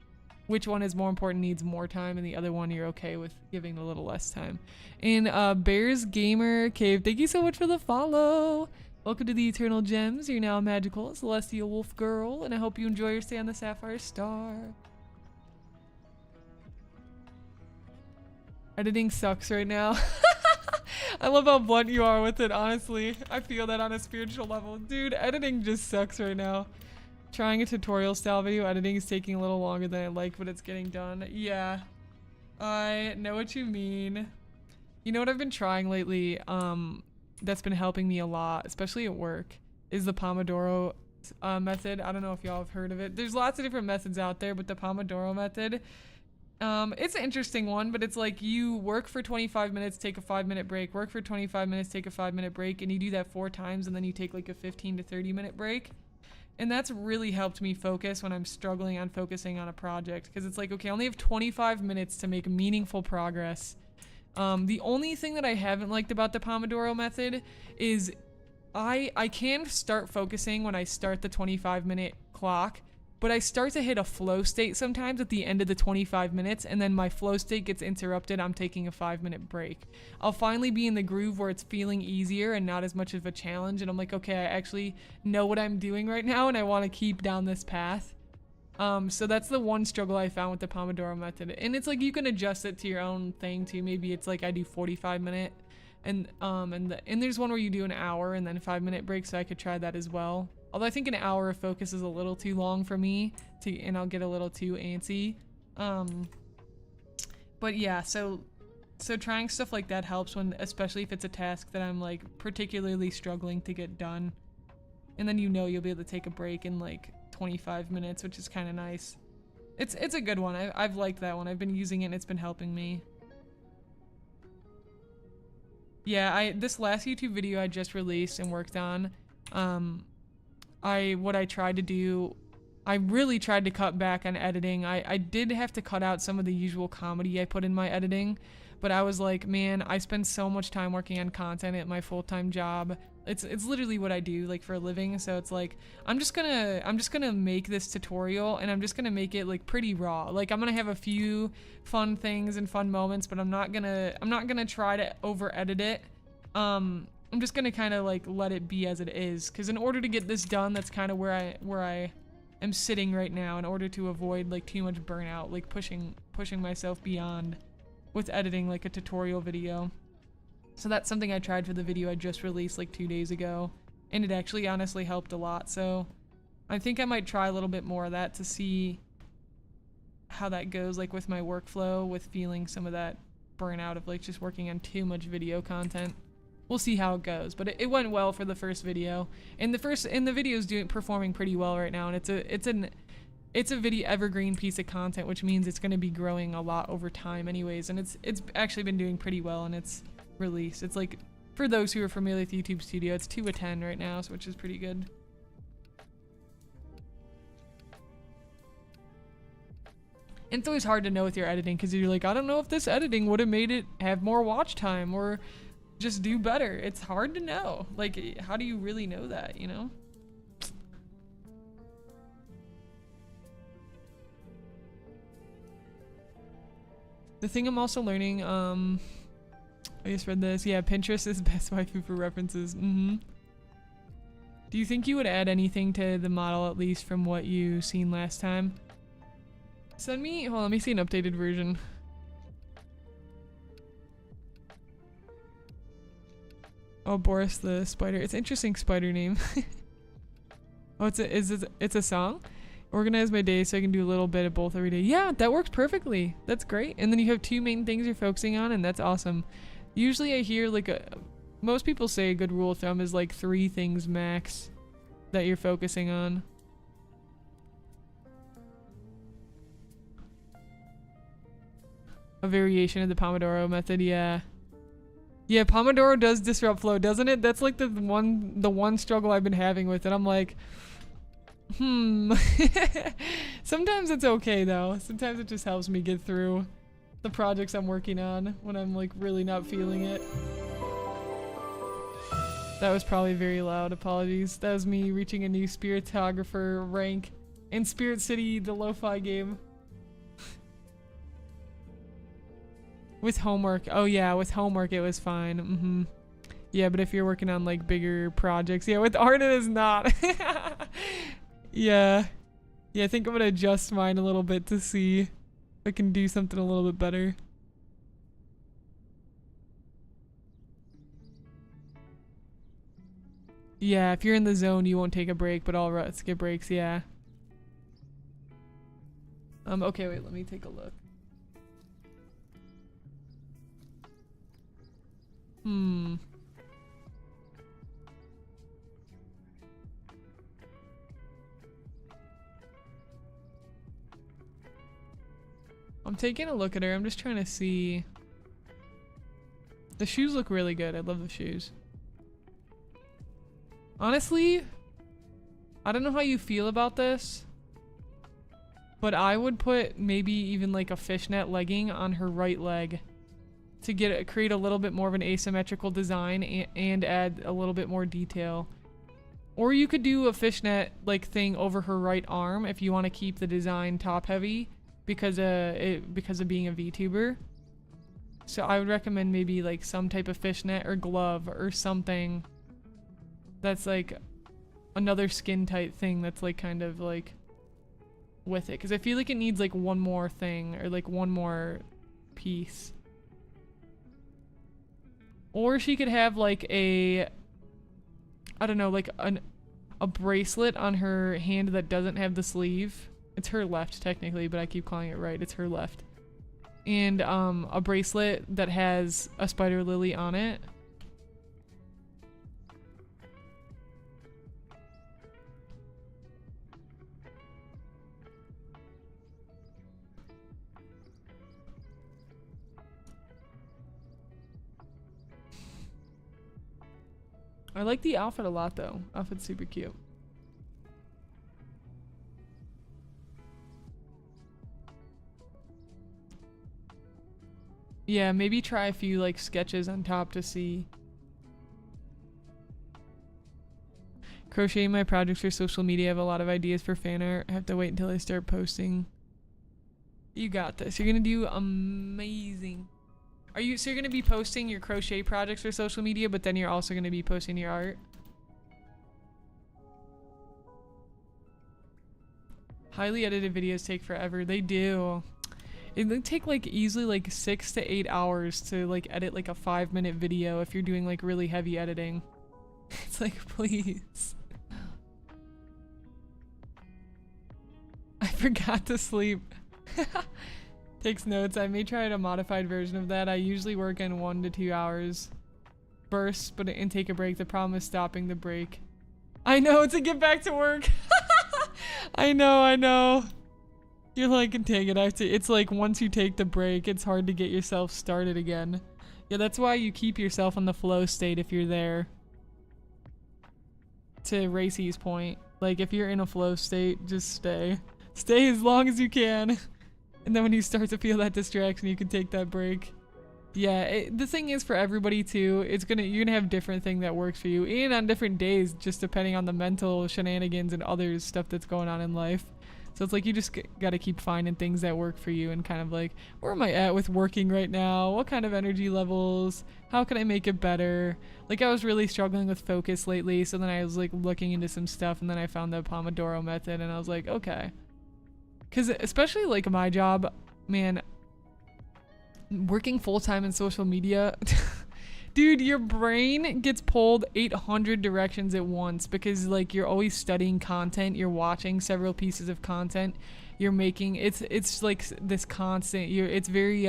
which one is more important, needs more time, and the other one you're okay with giving a little less time. And Bears Gamer Cave, thank you so much for the follow. Welcome to the Eternal Gems. You're now a magical celestial wolf girl, and I hope you enjoy your stay on the Sapphire Star. Editing sucks right now. I love how blunt you are with it, honestly. I feel that on a spiritual level. Dude, editing just sucks right now. Trying a tutorial style video, editing is taking a little longer than I like, but it's getting done. Yeah, I know what you mean. You know what I've been trying lately, that's been helping me a lot, especially at work, is the Pomodoro method. I don't know if y'all have heard of it. There's lots of different methods out there, but the Pomodoro method, it's an interesting one, but it's like you work for 25 minutes, take a 5-minute break, work for 25 minutes, take a 5-minute break, and you do that 4 times, and then you take like a 15 to 30-minute break. And that's really helped me focus when I'm struggling on focusing on a project, because it's like, okay, I only have 25 minutes to make meaningful progress. The only thing that I haven't liked about the Pomodoro method is I can start focusing when I start the 25-minute clock, but I start to hit a flow state sometimes at the end of the 25 minutes, and then my flow state gets interrupted. I'm taking a 5-minute break. I'll finally be in the groove where it's feeling easier and not as much of a challenge, and I'm like, okay, I actually know what I'm doing right now, and I want to keep down this path. So that's the one struggle I found with the Pomodoro method. And it's like you can adjust it to your own thing too. Maybe it's like I do 45-minute, and there's one where you do an hour and then a 5-minute break, so I could try that as well. Although I think an hour of focus is a little too long for me, and I'll get a little too antsy. But yeah, so trying stuff like that helps, when, especially if it's a task that I'm like particularly struggling to get done. And then you'll be able to take a break in like 25 minutes, which is kind of nice. It's a good one. I've liked that one. I've been using it and it's been helping me. Yeah, this last YouTube video I just released and worked on, what I tried to do, I really tried to cut back on editing. I did have to cut out some of the usual comedy I put in my editing, but I was like, man, I spend so much time working on content at my full-time job. It's literally what I do, like, for a living. So it's like, I'm just gonna make this tutorial, and I'm just gonna make it like pretty raw. Like, I'm gonna have a few fun things and fun moments, but I'm not gonna try to over edit it. I'm just gonna kind of like let it be as it is, because in order to get this done, that's kind of where I am sitting right now, in order to avoid like too much burnout, like pushing myself beyond with editing like a tutorial video. So that's something I tried for the video I just released like 2 days ago, and it actually honestly helped a lot. So I think I might try a little bit more of that to see how that goes, like with my workflow, with feeling some of that burnout of like just working on too much video content. We'll see how it goes, but it went well for the first video, and the video's performing pretty well right now, and it's a video evergreen piece of content, which means it's going to be growing a lot over time anyways, and it's actually been doing pretty well in its release. It's like, for those who are familiar with YouTube Studio, it's 2 of 10 right now, so which is pretty good. And it's always hard to know with your editing because you're like, I don't know if this editing would have made it have more watch time or just do better. It's hard to know. Like, how do you really know that, you know? The thing I'm also learning, I just read this. Yeah, Pinterest is best waifu for references. Do you think you would add anything to the model, at least from what you seen last time? Send me, hold on, let me see an updated version. Oh, Boris the Spider. It's an interesting spider name. Oh, it's a song? Organize my day so I can do a little bit of both every day. Yeah, that works perfectly. That's great. And then you have 2 main things you're focusing on, and that's awesome. Usually I hear like most people say a good rule of thumb is like 3 things max that you're focusing on. A variation of the Pomodoro method, yeah. Yeah, Pomodoro does disrupt flow, doesn't it? That's like the one struggle I've been having with it. I'm like, Sometimes it's okay though. Sometimes it just helps me get through the projects I'm working on when I'm like really not feeling it. That was probably very loud. Apologies. That was me reaching a new spiritographer rank in Spirit City, the lo-fi game. With homework. Oh yeah, with homework it was fine. Yeah, but if you're working on like bigger projects, yeah, with art it is not. Yeah. Yeah, I think I'm gonna adjust mine a little bit to see if I can do something a little bit better. Yeah, if you're in the zone, you won't take a break, but all ruts get breaks, yeah. Okay, wait, let me take a look. I'm taking a look at her. I'm just trying to see. The shoes look really good. I love the shoes. Honestly, I don't know how you feel about this, but I would put maybe even like a fishnet legging on her right leg to create a little bit more of an asymmetrical design and add a little bit more detail. Or you could do a fishnet like thing over her right arm if you want to keep the design top heavy because of being a VTuber. So I would recommend maybe like some type of fishnet or glove or something that's like another skin tight thing that's like kind of like with it, because I feel like it needs like one more thing or like one more piece. Or she could have like a, I don't know, like a bracelet on her hand that doesn't have the sleeve. It's her left technically, but I keep calling it right. It's her left. And a bracelet that has a spider lily on it. I like the outfit a lot though. Outfit's super cute. Yeah, maybe try a few like sketches on top to see. Crocheting my projects for social media. I have a lot of ideas for fan art. I have to wait until I start posting. You got this. You're gonna do amazing. So you're gonna be posting your crochet projects for social media, but then you're also gonna be posting your art? Highly edited videos take forever. They do. It would take like easily like 6 to 8 hours to like edit like a 5-minute video if you're doing like really heavy editing. It's like, please. I forgot to sleep. Takes notes. I may try a modified version of that. I usually work in 1 to 2 hours bursts, and take a break. The problem is stopping the break. I know, to get back to work. I know. You're like, can take it. It's like once you take the break, it's hard to get yourself started again. Yeah, that's why you keep yourself in the flow state if you're there. To Racy's point, like if you're in a flow state, just stay. Stay as long as you can. And then when you start to feel that distraction, you can take that break. Yeah, the thing is for everybody too, you're gonna have different thing that works for you, and on different days, just depending on the mental shenanigans and other stuff that's going on in life. So it's like you just gotta keep finding things that work for you and kind of like, where am I at with working right now? What kind of energy levels? How can I make it better? Like I was really struggling with focus lately, so then I was like looking into some stuff, and then I found the Pomodoro method, and I was like, okay. Because especially like my job, man, working full-time in social media, dude, your brain gets pulled 800 directions at once because like you're always studying content, you're watching several pieces of content, you're making it's like this constant, it's very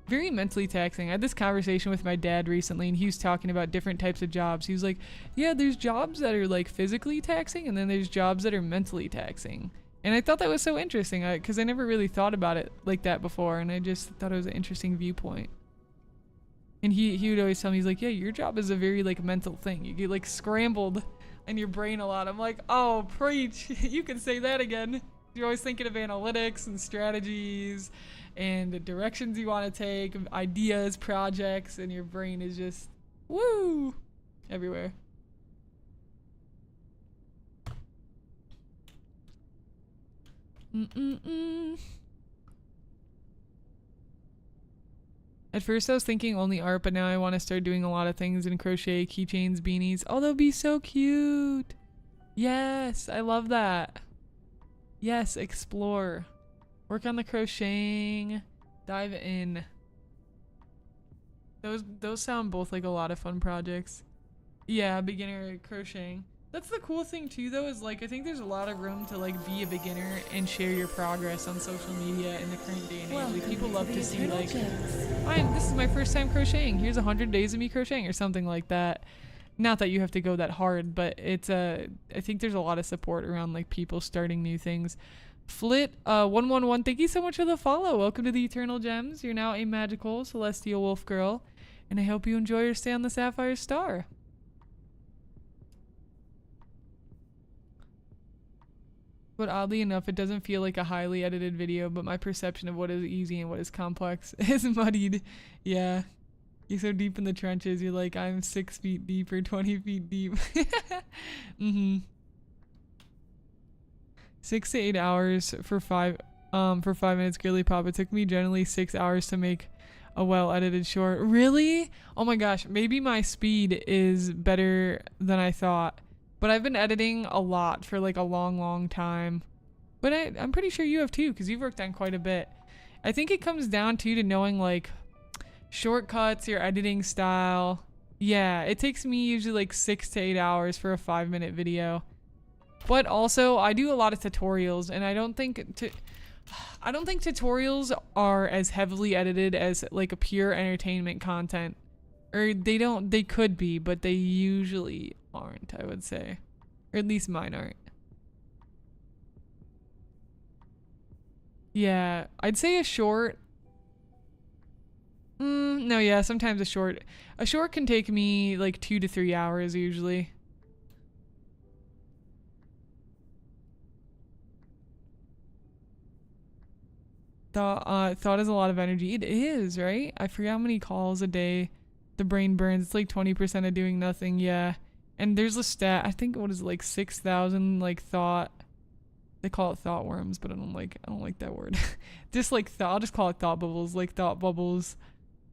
very mentally taxing. I had this conversation with my dad recently, and he was talking about different types of jobs. He was like, yeah, there's jobs that are like physically taxing, and then there's jobs that are mentally taxing. And I thought that was so interesting because I never really thought about it like that before, and I just thought it was an interesting viewpoint. And he would always tell me, he's like, yeah, your job is a very like mental thing. You get like scrambled in your brain a lot. I'm like, oh, preach. You can say that again. You're always thinking of analytics and strategies and the directions you want to take, ideas, projects, and your brain is just, woo, everywhere. At first I was thinking only art, but now I want to start doing a lot of things in crochet, keychains, beanies. Oh, they'll be so cute. Yes, I love that. Yes, explore. Work on the crocheting. Dive in. Those sound both like a lot of fun projects. Yeah, beginner crocheting. That's the cool thing too though, is like I think there's a lot of room to like be a beginner and share your progress on social media in the current day and age. Like people love to see like, fine, this is my first time crocheting, here's 100 days of me crocheting or something like that. Not that you have to go that hard, but it's I think there's a lot of support around like people starting new things. Flit 111, thank you so much for the follow. Welcome to the Eternal Gems. You're now a magical celestial wolf girl, and I hope you enjoy your stay on the Sapphire Star. But oddly enough, it doesn't feel like a highly edited video, but my perception of what is easy and what is complex is muddied. Yeah. You're so deep in the trenches, you're like, I'm 6 feet deep or 20 feet deep. 6 to 8 hours for 5 minutes girly pop. It took me generally 6 hours to make a well-edited short. Really? Oh my gosh, maybe my speed is better than I thought. But I've been editing a lot for like a long time. But I'm pretty sure you have too, because you've worked on quite a bit. I think it comes down to knowing like shortcuts, your editing style. Yeah, it takes me usually like 6 to 8 hours for a 5-minute video. But also I do a lot of tutorials, and I don't think tutorials are as heavily edited as like a pure entertainment content. Or they could be, but they usually aren't, I would say. Or at least mine aren't. Yeah, I'd say a short. No, yeah, sometimes a short can take me like 2 to 3 hours usually. Thought is a lot of energy. It is, right? I forget how many calls a day the brain burns. It's like 20% of doing nothing. Yeah. And there's a stat, I think, what is it, like 6,000 like thought, they call it thought worms, but I don't like that word. Just like I'll just call it thought bubbles, like thought bubbles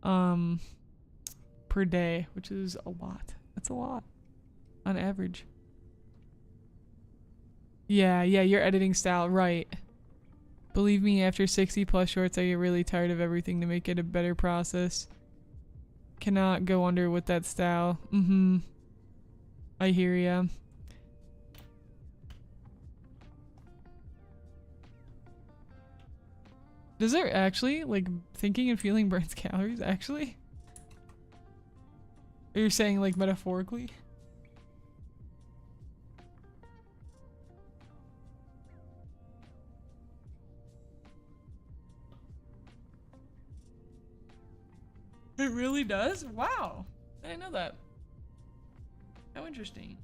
per day, which is a lot. That's a lot on average. Yeah, your editing style, right. Believe me, after 60 plus shorts, I get really tired of everything to make it a better process. Cannot go under with that style. I hear ya. Does it actually, like, thinking and feeling burns calories, actually? Or you're saying, like, metaphorically? It really does? Wow. I didn't know that. How interesting.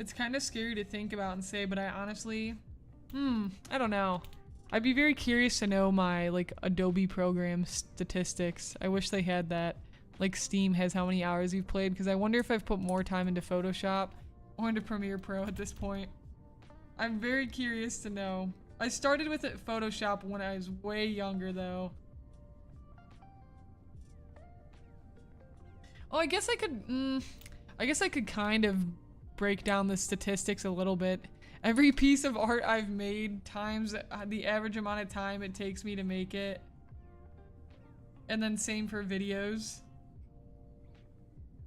It's kind of scary to think about and say, but I honestly, I don't know. I'd be very curious to know my like Adobe program statistics. I wish they had that. Like Steam has how many hours you've played, because I wonder if I've put more time into Photoshop or into Premiere Pro at this point. I'm very curious to know. I started with it Photoshop when I was way younger though. Oh, I guess I could kind of break down the statistics a little bit. Every piece of art I've made times the average amount of time it takes me to make it. And then same for videos.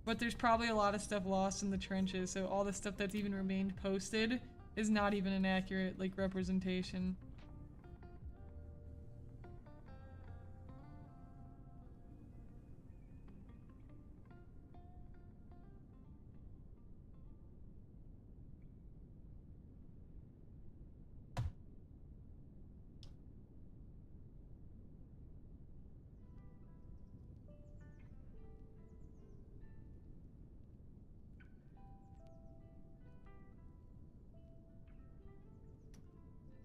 But there's probably a lot of stuff lost in the trenches, so all the stuff that's even remained posted is not even an accurate, like, representation.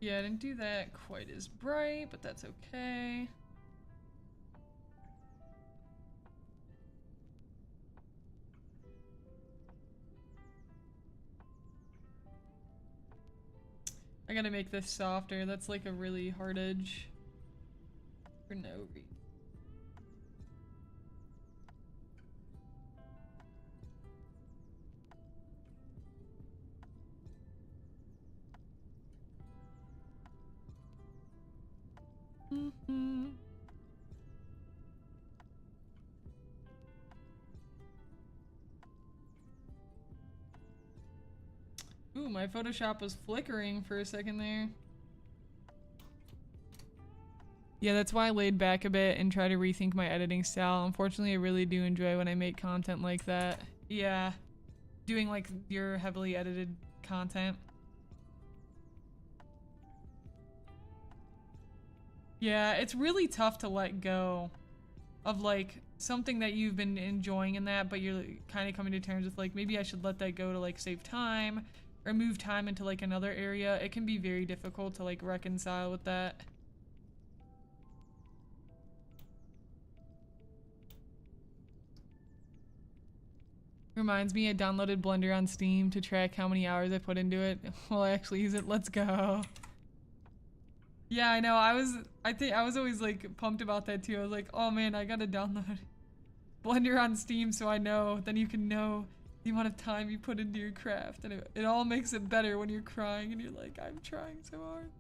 Yeah, I didn't do that quite as bright, but that's okay. I gotta make this softer. That's like a really hard edge for no reason. Ooh, my Photoshop was flickering for a second there. Yeah, that's why I laid back a bit and try to rethink my editing style. Unfortunately, I really do enjoy when I make content like that. Yeah, doing like your heavily edited content. Yeah, it's really tough to let go of like something that you've been enjoying in that, but you're kind of coming to terms with like, maybe I should let that go to like save time or move time into like another area. It can be very difficult to like reconcile with that. Reminds me, I downloaded Blender on Steam to track how many hours I put into it. Well, I actually use it. Let's go. Yeah, I know. I think I was always like pumped about that too. I was like, oh man, I gotta download Blender on Steam so I know. Then you can know the amount of time you put into your craft, and it all makes it better when you're crying and you're like, I'm trying so hard.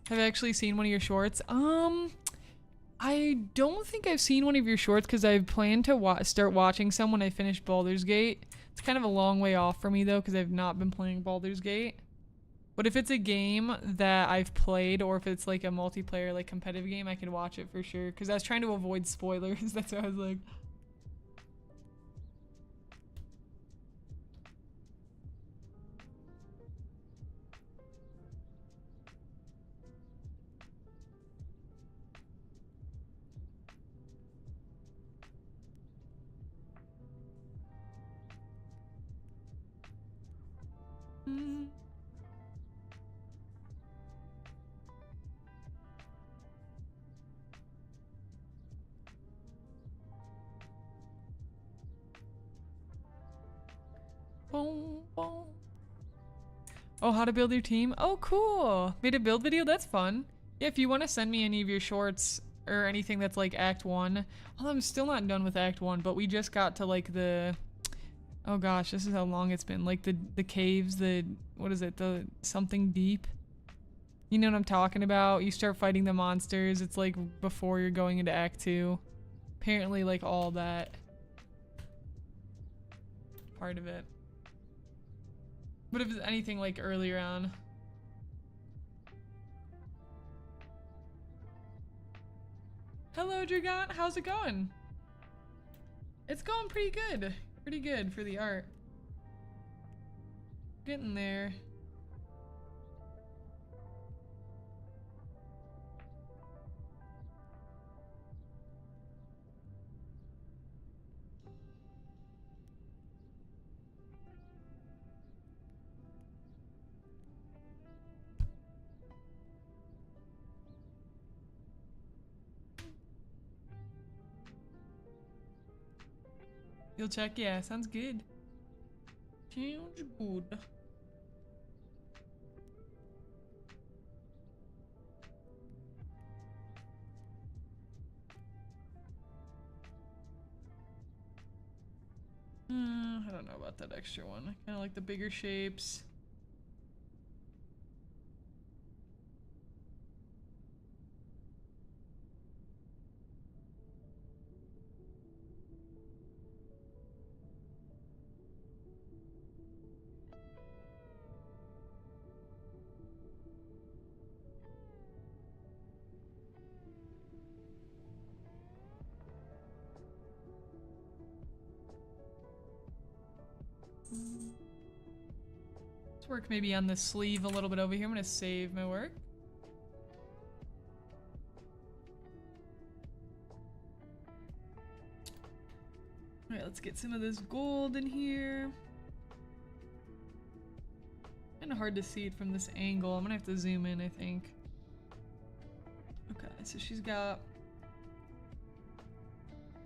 Have I actually seen one of your shorts? I don't think I've seen one of your shorts because I've planned to start watching some when I finish Baldur's Gate. It's kind of a long way off for me though because I've not been playing Baldur's Gate. But if it's a game that I've played, or if it's like a multiplayer, like competitive game, I can watch it for sure. Because I was trying to avoid spoilers. That's why I was like. Boom, boom. Oh, how to build your team? Oh, cool. Made a build video? That's fun. Yeah, if you want to send me any of your shorts or anything that's like Act 1. Well, I'm still not done with Act 1, but we just got to like the... Oh gosh, this is how long it's been. Like the caves, what is it? The something deep. You know what I'm talking about? You start fighting the monsters. It's like before you're going into Act 2. Apparently like all that part of it. But if it's anything like earlier on. Hello, Dragon. How's it going? It's going pretty good. Pretty good for the art. Getting there. You'll check? Yeah, sounds good. Sounds good. I don't know about that extra one. I kind of like the bigger shapes. Let's work maybe on the sleeve a little bit over here. I'm gonna save my work. Alright, let's get some of this gold in here. Kinda hard to see it from this angle. I'm gonna have to zoom in, I think. Okay, so she's got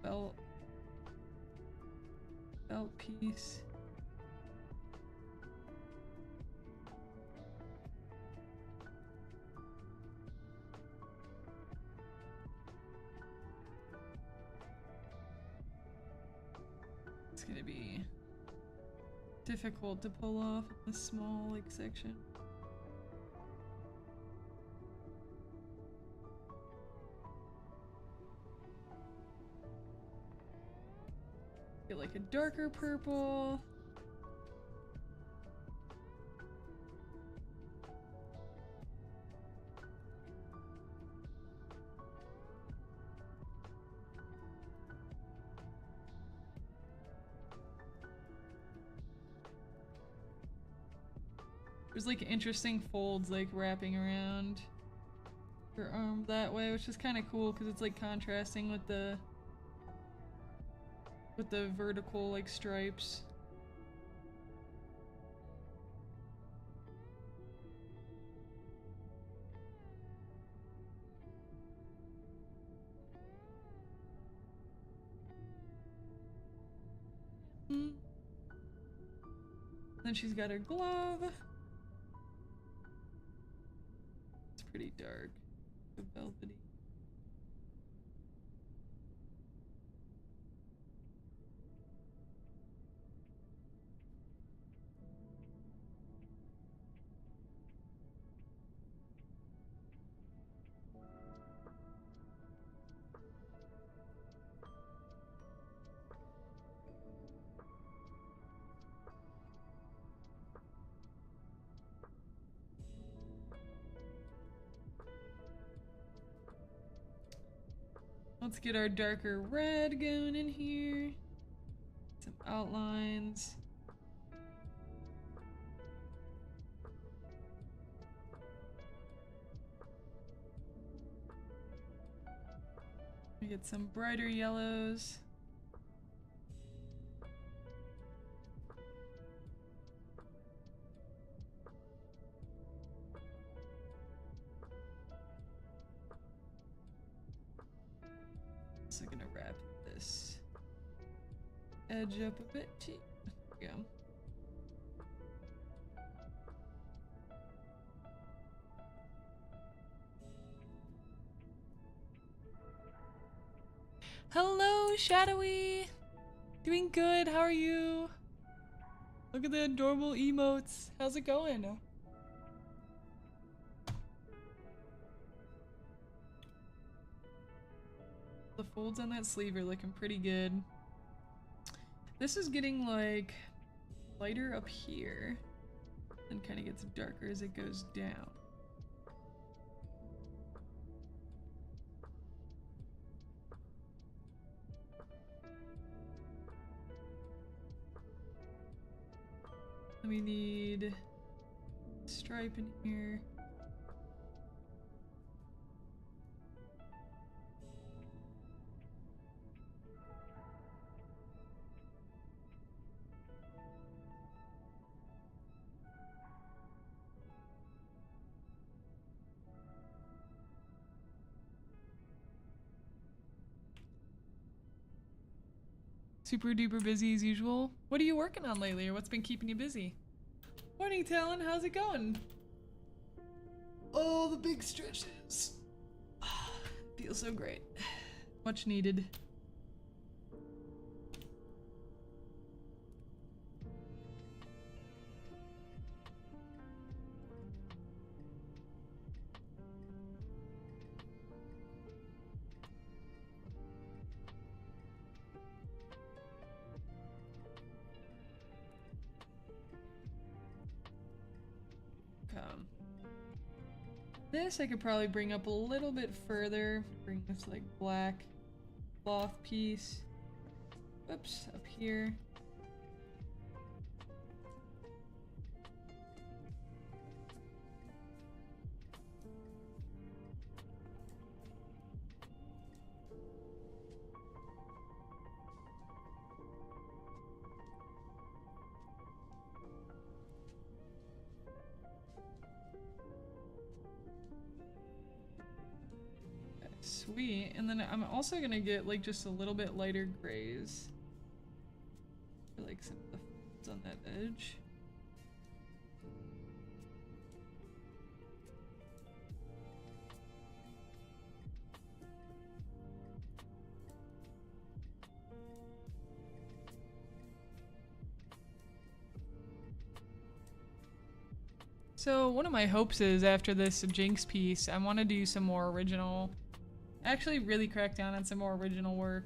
belt piece. It's gonna be difficult to pull off in this small like section. Get like a darker purple. There's like interesting folds like wrapping around her arm that way, which is kind of cool because it's like contrasting with the vertical like stripes. Then she's got her glove. It's pretty dark, velvety. Let's get our darker red going in here. Some outlines. We get some brighter yellows. Also gonna wrap this edge up a bit too. There we go. Hello, Shadowy! Doing good, how are you? Look at the adorable emotes. How's it going? The folds on that sleeve are looking pretty good. This is getting like lighter up here and kind of gets darker as it goes down. We need a stripe in here. Super duper busy as usual. What are you working on lately, or what's been keeping you busy? Morning, Talon. How's it going? Oh, the big stretches. Feels so great. Much needed. This I could probably bring up a little bit further. Bring this like black cloth piece. Whoops, up here. Sweet, and then I'm also gonna get like just a little bit lighter grays for like some of the folds on that edge. So one of my hopes is after this Jinx piece, I want to do some more original. Actually really crack down on some more original work.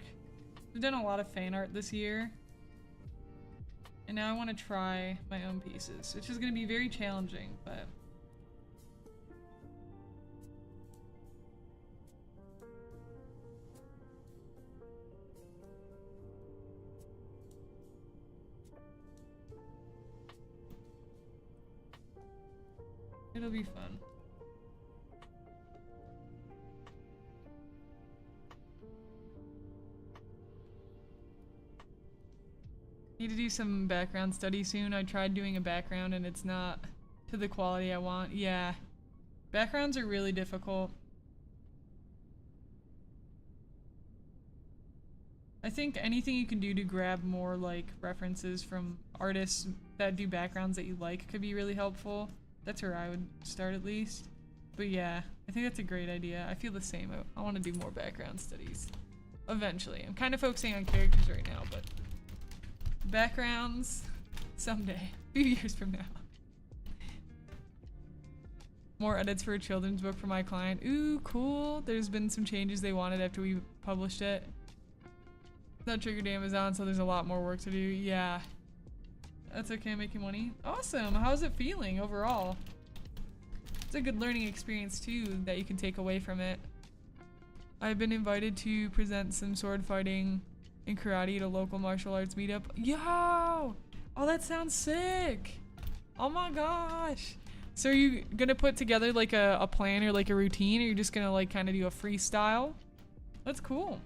I've done a lot of fan art this year. And now I want to try my own pieces, which is going to be very challenging, but... it'll be fun. Need to do some background study soon. I tried doing a background and it's not to the quality I want. Yeah. Backgrounds are really difficult. I think anything you can do to grab more like references from artists that do backgrounds that you like could be really helpful. That's where I would start at least. But yeah, I think that's a great idea. I feel the same. I want to do more background studies. Eventually. I'm kind of focusing on characters right now, but backgrounds someday. A few years from now. More edits for a children's book for my client. Ooh, cool. There's been some changes they wanted after we published it. That triggered Amazon, so there's a lot more work to do. Yeah. That's okay, making money. Awesome. How's it feeling overall? It's a good learning experience too that you can take away from it. I've been invited to present some sword fighting and karate at a local martial arts meetup. Yo! Oh, that sounds sick. Oh my gosh. So are you gonna put together like a plan or like a routine, or you're just gonna like kind of do a freestyle? That's cool.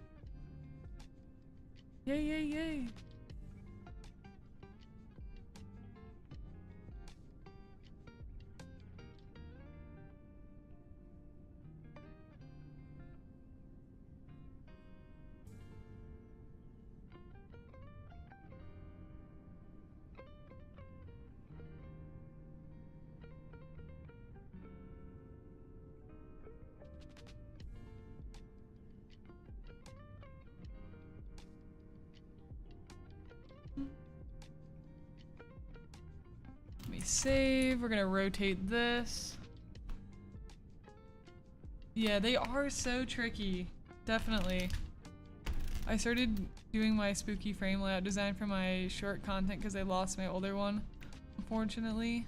Yay, yay, yay. Let me save. We're gonna rotate this. Yeah, they are so tricky. Definitely. I started doing my spooky frame layout design for my short content because I lost my older one, unfortunately.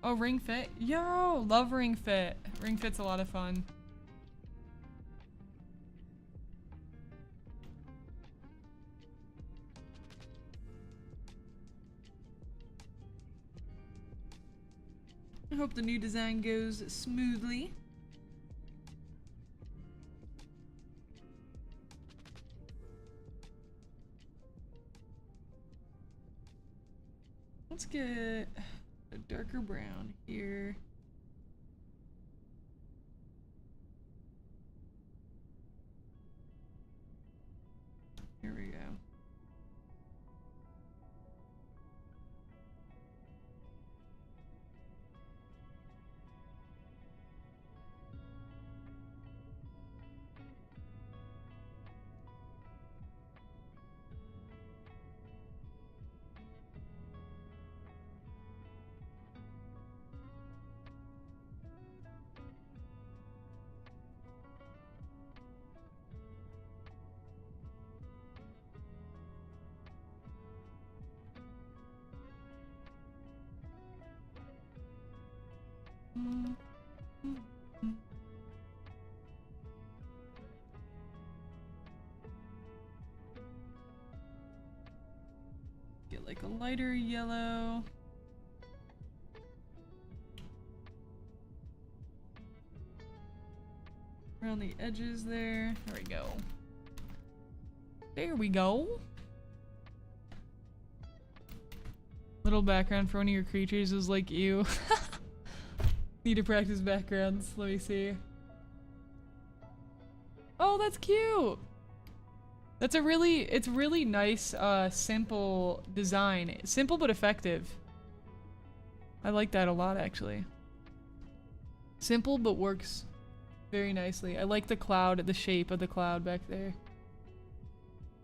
Oh, Ring Fit? Yo, love Ring Fit. Ring Fit's a lot of fun. I hope the new design goes smoothly. Let's get a darker brown here. Here we go. Get like a lighter yellow. Around the edges there. There we go. There we go. Little background for one of your creatures is like you. Need to practice backgrounds. Let me see. Oh, that's cute. That's it's really nice, simple design. Simple but effective. I like that a lot, actually. Simple but works very nicely. I like the cloud, the shape of the cloud back there.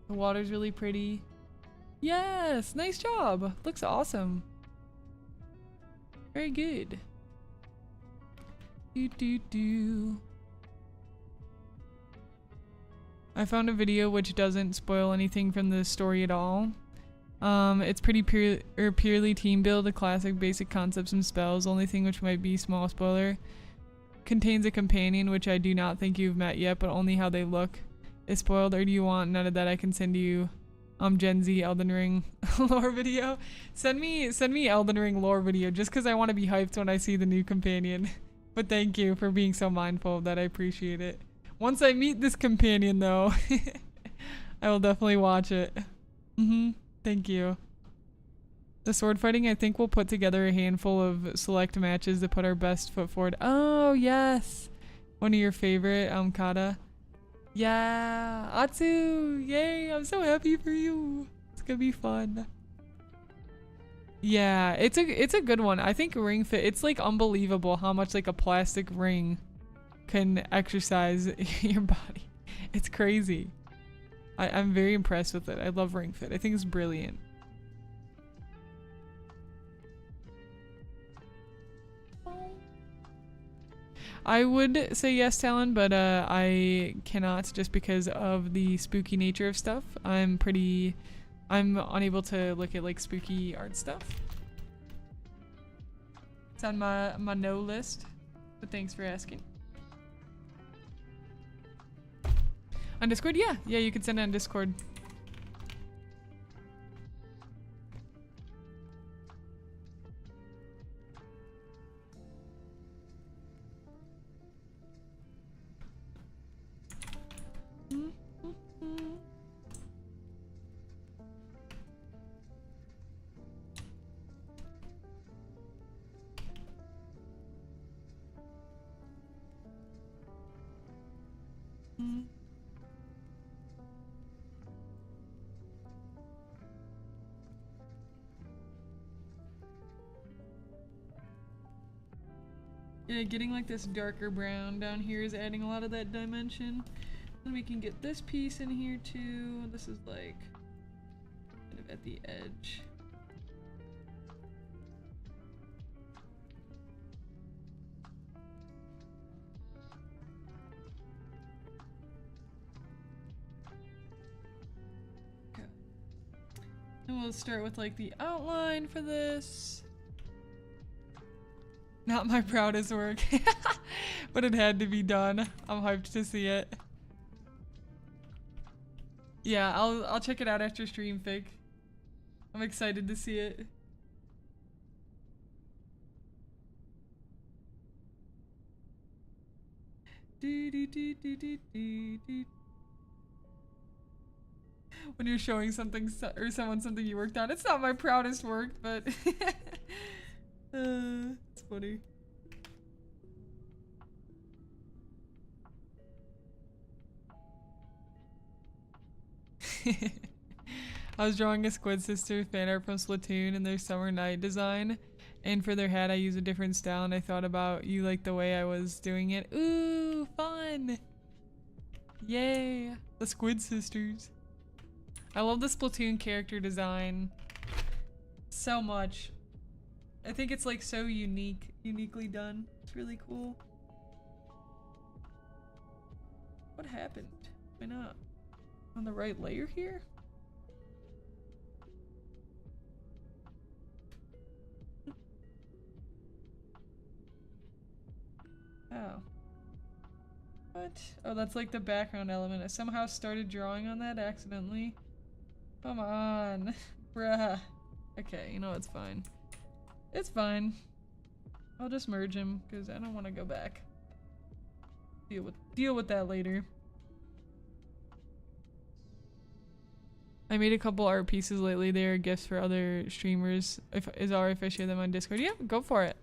The water's really pretty. Yes, nice job. Looks awesome. Very good. I found a video which doesn't spoil anything from the story at all. It's pretty purely team build, a classic basic concepts and spells. Only thing which might be small spoiler. Contains a companion which I do not think you've met yet, but only how they look is spoiled. Or do you want none of that? I can send you Gen Z Elden Ring lore video. Send me Elden Ring lore video just because I want to be hyped when I see the new companion. But thank you for being so mindful of that. I appreciate it. Once I meet this companion though, I will definitely watch it. Thank you. The sword fighting, I think we'll put together a handful of select matches to put our best foot forward. Oh yes, one of your favorite kata. Yeah, Atsu! Yay! I'm so happy for you. It's gonna be fun. Yeah, it's a good one. I think Ring Fit. It's like unbelievable how much like a plastic ring can exercise your body. It's crazy. I'm very impressed with it. I love Ring Fit. I think it's brilliant. I would say yes, Talon, but I cannot just because of the spooky nature of stuff. I'm unable to look at like spooky art stuff. It's on my no list, but thanks for asking. On Discord? Yeah, you can send it on Discord. Yeah, getting like this darker brown down here is adding a lot of that dimension. Then we can get this piece in here too. This is like kind of at the edge. Okay. And we'll start with like the outline for this. Not my proudest work, but it had to be done. I'm hyped to see it. Yeah, I'll check it out after stream, Fig. I'm excited to see it. When you're showing something or someone something you worked on, it's not my proudest work, but it's funny. I was drawing a Squid Sister fan art from Splatoon and their summer night design, and for their hat I use a different style, and I thought about you like the way I was doing it. Ooh, fun! Yay! The Squid Sisters. I love the Splatoon character design so much. I think it's like so uniquely done. It's really cool. What happened? Why not? On the right layer here? What? Oh, that's like the background element. I somehow started drawing on that accidentally. Come on. Bruh. Okay, you know, it's fine. It's fine. I'll just merge him, because I don't want to go back. Deal with that later. I made a couple art pieces lately. They are gifts for other streamers. Is alright if I share them on Discord? Yeah, go for it.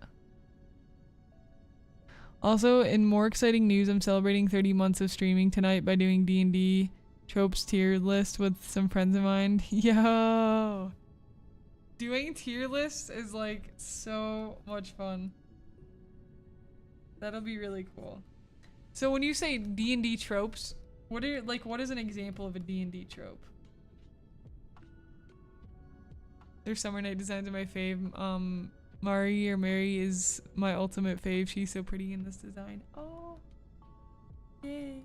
Also, in more exciting news, I'm celebrating 30 months of streaming tonight by doing D&D tropes tier list with some friends of mine. Yo! Doing tier lists is like so much fun. That'll be really cool. So when you say D&D tropes, what is an example of a D&D trope? Their Summer Night designs are my fave. Mari or Mary is my ultimate fave. She's so pretty in this design. Oh. Yay.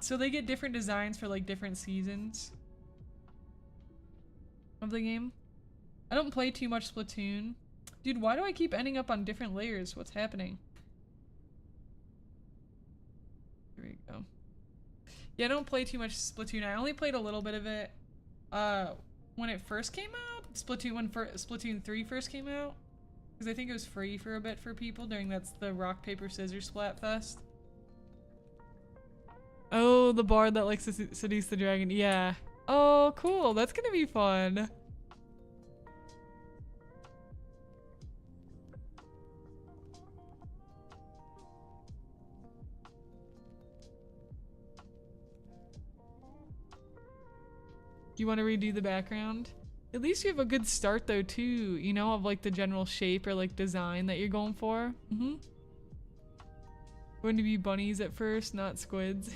So they get different designs for like different seasons of the game. I don't play too much Splatoon. Dude, why do I keep ending up on different layers? What's happening? Here we go. Yeah, I don't play too much Splatoon. I only played a little bit of it when it first came out. Splatoon 3 first came out. Because I think it was free for a bit for people during the rock, paper, scissors Splatfest. Oh, the bard that likes to seduce the dragon. Yeah. Oh, cool. That's gonna be fun. You want to redo the background? At least you have a good start though too, you know, of like the general shape or like design that you're going for. Going to be bunnies at first, not squids.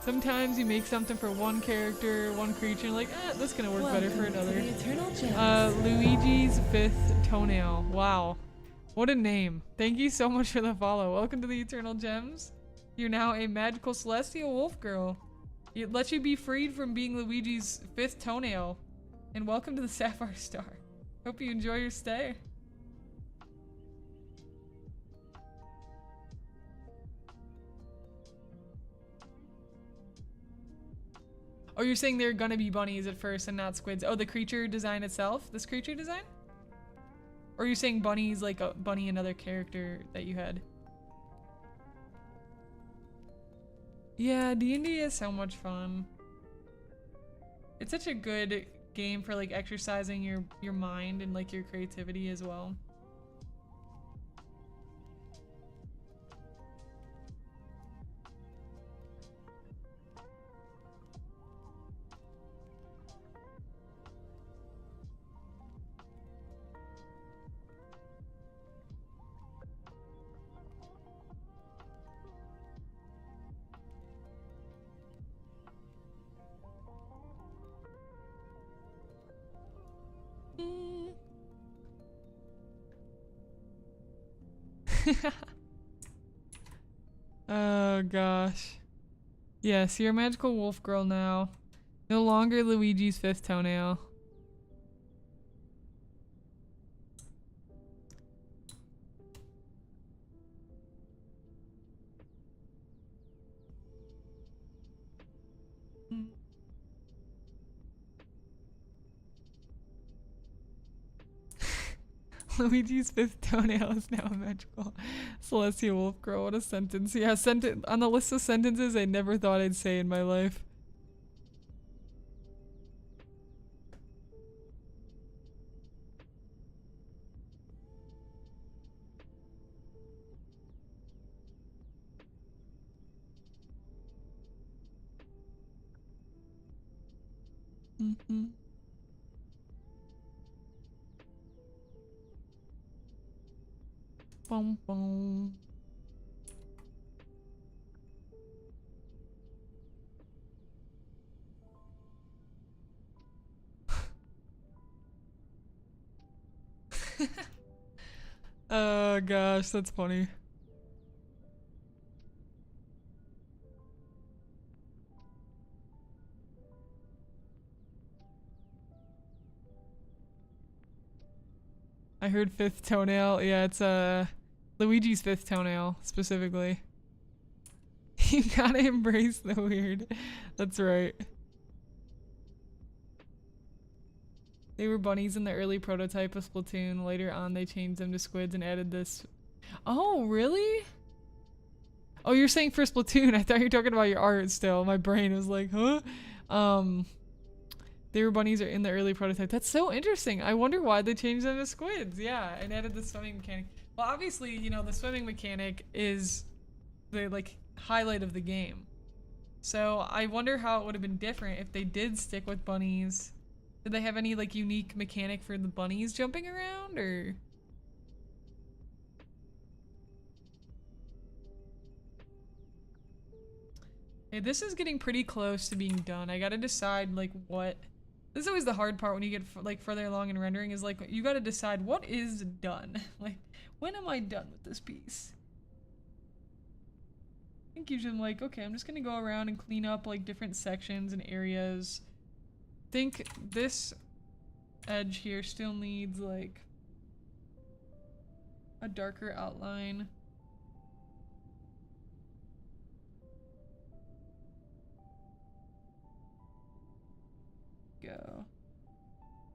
Sometimes you make something for one character, one creature, and like, that's gonna work better for another. Luigi's 5th toenail. Wow. What a name. Thank you so much for the follow. Welcome to the Eternal Gems. You're now a magical celestial wolf girl. It lets you be freed from being Luigi's 5th toenail. And welcome to the Sapphire Star. Hope you enjoy your stay. Oh, you're saying they're gonna be bunnies at first and not squids. Oh, the creature design itself? This creature design? Or are you saying bunnies like a bunny, another character that you had? Yeah, D&D is so much fun. It's such a good game for like exercising your mind and like your creativity as well. Oh gosh. Yes, you're a magical wolf girl now. No longer Luigi's 5th toenail. Luigi's 5th toenail is now a magical celestial wolf girl. What a sentence. Yeah, on the list of sentences I never thought I'd say in my life. Boom, boom. Oh gosh, that's funny. I I heard fifth toenail. Yeah, it's Luigi's fifth toenail specifically. You gotta embrace the weird. That's right. They were bunnies in the early prototype of Splatoon. Later on, they changed them to squids and added this. Oh, really? Oh, you're saying for Splatoon. I thought you were talking about your art still. My brain was like, huh? They were bunnies in the early prototype. That's so interesting. I wonder why they changed them to squids. Yeah, and added the swimming mechanic. Well, obviously, you know, the swimming mechanic is the, like, highlight of the game. So I wonder how it would have been different if they did stick with bunnies. Did they have any, like, unique mechanic for the bunnies jumping around, or? Hey, this is getting pretty close to being done. I gotta decide, like, what... This is always the hard part when you get, like, further along in rendering, is, like, you gotta decide what is done. Like, when am I done with this piece? I think usually I'm like, okay, I'm just gonna go around and clean up, like, different sections and areas. Think this edge here still needs, like, a darker outline. Go.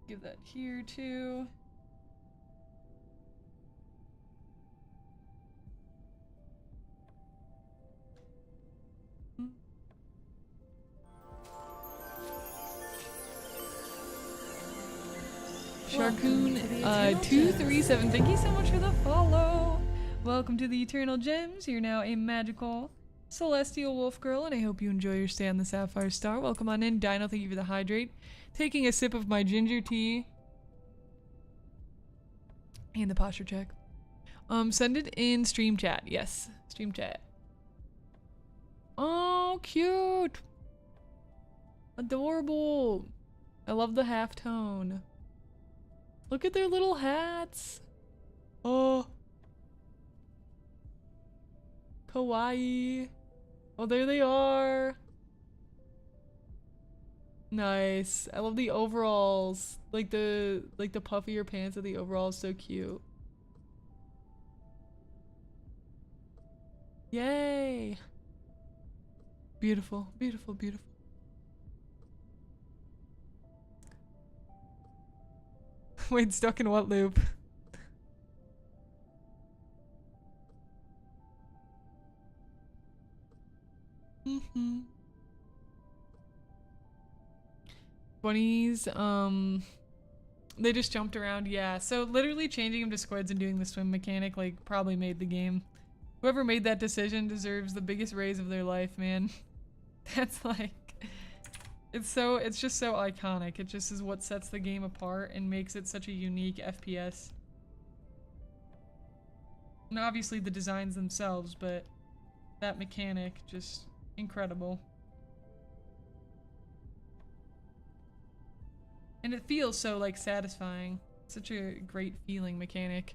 Give that here too. 𝐿𝐿237, thank you so much for the follow. Welcome to the Eternal Gems. You're now a magical celestial wolf girl, and I hope you enjoy your stay on the Sapphire Star. Welcome on in. Dino, thank you for the hydrate. Taking a sip of my ginger tea. And the posture check. Send it in stream chat. Yes, stream chat. Oh, cute. Adorable. I love the halftone. Look at their little hats. Oh. Kawaii. Oh, there they are. Nice. I love the overalls. Like the puffier pants of the overalls, so cute. Yay. Beautiful, beautiful, beautiful. Wait, stuck in what loop? Bunnies, they just jumped around, yeah. So literally changing them to squids and doing the swim mechanic, like, probably made the game. Whoever made that decision deserves the biggest raise of their life, man. That's like... It's just so iconic. It just is what sets the game apart and makes it such a unique FPS. And obviously the designs themselves, but that mechanic, just incredible. And it feels so, like, satisfying. Such a great feeling mechanic.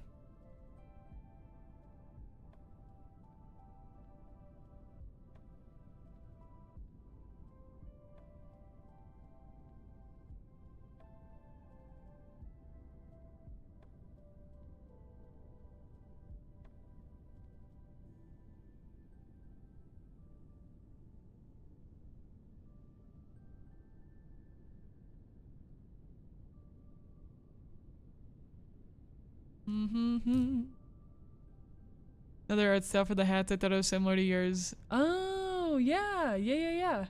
Other art style for the hats, I thought it was similar to yours. Oh, yeah. Yeah.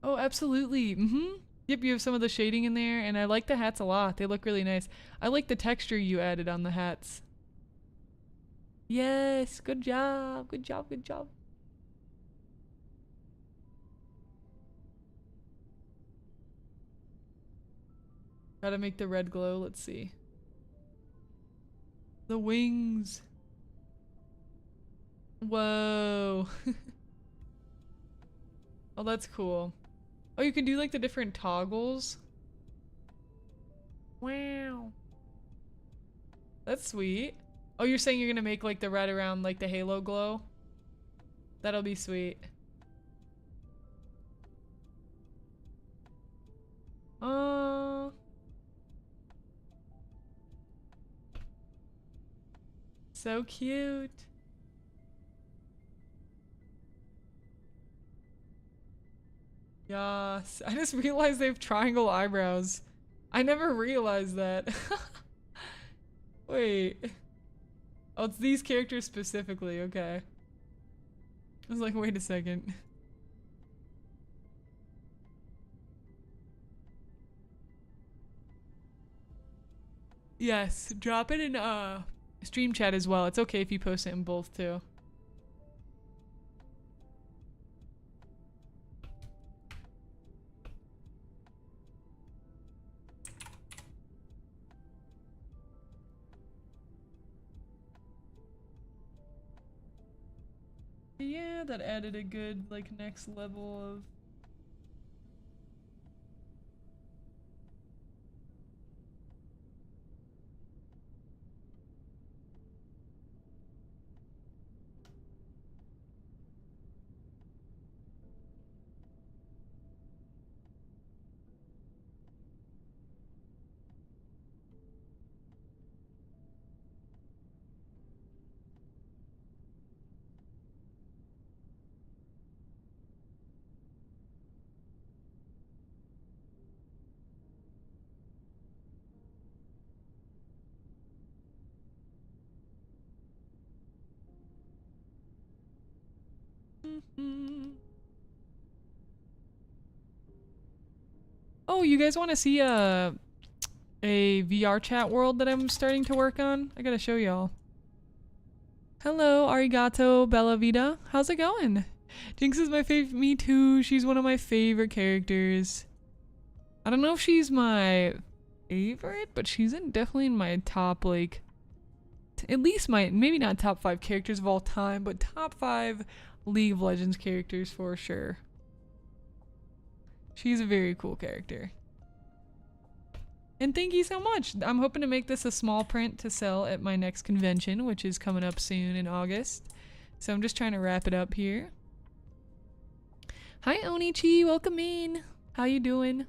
Oh, absolutely. Yep, you have some of the shading in there, and I like the hats a lot. They look really nice. I like the texture you added on the hats. Yes, good job. Good job, good job. Gotta make the red glow. Let's see. The wings. Whoa. Oh, that's cool. Oh, you can do like the different toggles. Wow. That's sweet. Oh, you're saying you're gonna make like the red around like the halo glow? That'll be sweet. So cute. Yes. I just realized they have triangle eyebrows. I never realized that. Wait. Oh, it's these characters specifically. Okay. I was like, wait a second. Yes, drop it in stream chat as well. It's okay if you post it in both too. Yeah, that added a good like next level of Oh, you guys want to see a VR chat world that I'm starting to work on? I gotta show y'all. Hello, arigato, bella vida. How's it going? Jinx is my favorite. Me too. She's one of my favorite characters. I don't know if she's my favorite, but she's definitely in my top, like, at least maybe not top 5 characters of all time, but top 5 League of Legends characters for sure. She's a very cool character. And thank you so much. I'm hoping to make this a small print to sell at my next convention, which is coming up soon in August. So I'm just trying to wrap it up here. Hi Onichi, welcome in. How you doing?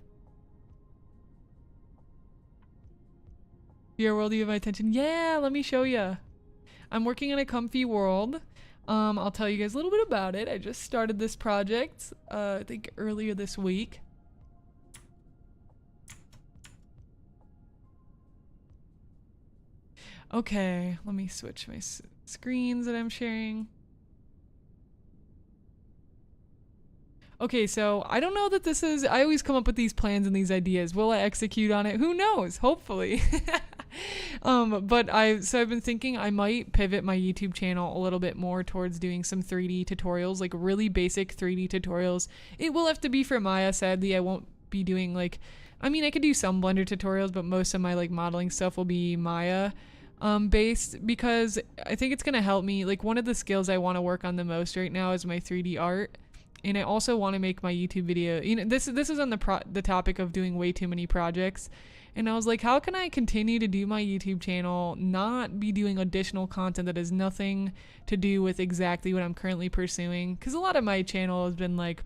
VR world, you have my attention. Yeah, let me show you. I'm working on a comfy world. I'll tell you guys a little bit about it. I just started this project, I think earlier this week. Okay, let me switch my screens that I'm sharing. Okay, so I don't know that this is, I always come up with these plans and these ideas. Will I execute on it? Who knows? Hopefully. But I've been thinking I might pivot my YouTube channel a little bit more towards doing some 3D tutorials, like really basic 3D tutorials. It will have to be for Maya, sadly. I won't be doing like, I mean, I could do some Blender tutorials, but most of my like modeling stuff will be Maya based, because I think it's gonna help me. Like, one of the skills I want to work on the most right now is my 3D art. And I also want to make my YouTube video, you know, this is on the topic of doing way too many projects. And I was like, how can I continue to do my YouTube channel, not be doing additional content that has nothing to do with exactly what I'm currently pursuing? Because a lot of my channel has been like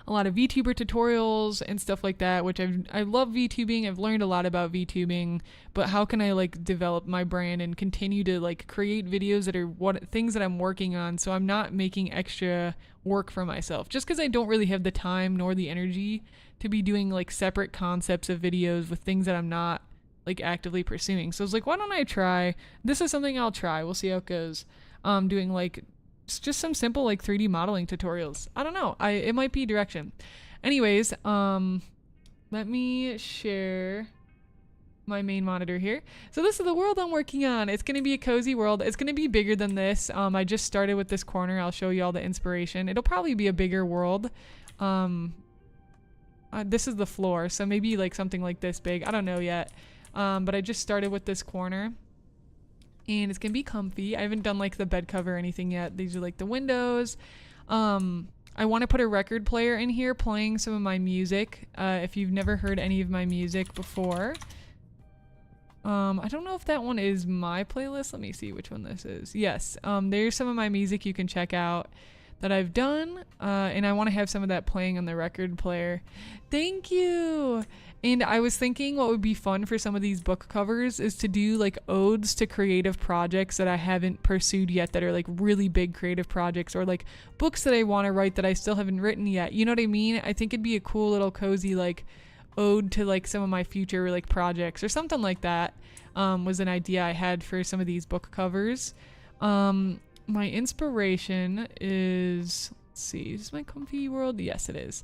a lot of VTuber tutorials and stuff like that, which I love VTubing. I've learned a lot about VTubing, but how can I like develop my brand and continue to like create videos that are things that I'm working on, so I'm not making extra work for myself, just because I don't really have the time nor the energy to be doing like separate concepts of videos with things that I'm not like actively pursuing. So I was like, why don't I try? This is something I'll try. We'll see how it goes. Doing like just some simple like 3D modeling tutorials. I don't know. It might be direction. Anyways, let me share my main monitor here. So this is the world I'm working on. It's going to be a cozy world. It's going to be bigger than this. I just started with this corner. I'll show you all the inspiration. It'll probably be a bigger world. This is the floor, so maybe like something like this big. I don't know yet. But I just started with this corner. And it's gonna be comfy. I haven't done like the bed cover or anything yet. These are like the windows. I want to put a record player in here playing some of my music. If you've never heard any of my music before. I don't know if that one is my playlist. Let me see which one this is. Yes, there's some of my music you can check out. that I've done, and I want to have some of that playing on the record player. Thank you. And I was thinking what would be fun for some of these book covers is to do like odes to creative projects that I haven't pursued yet, that are like really big creative projects, or like books that I want to write that I still haven't written yet. You know what I mean? I think it'd be a cool little cozy like ode to like some of my future like projects or something like that. Was an idea I had for some of these book covers. My inspiration is, let's see, is this my comfy world? Yes, it is.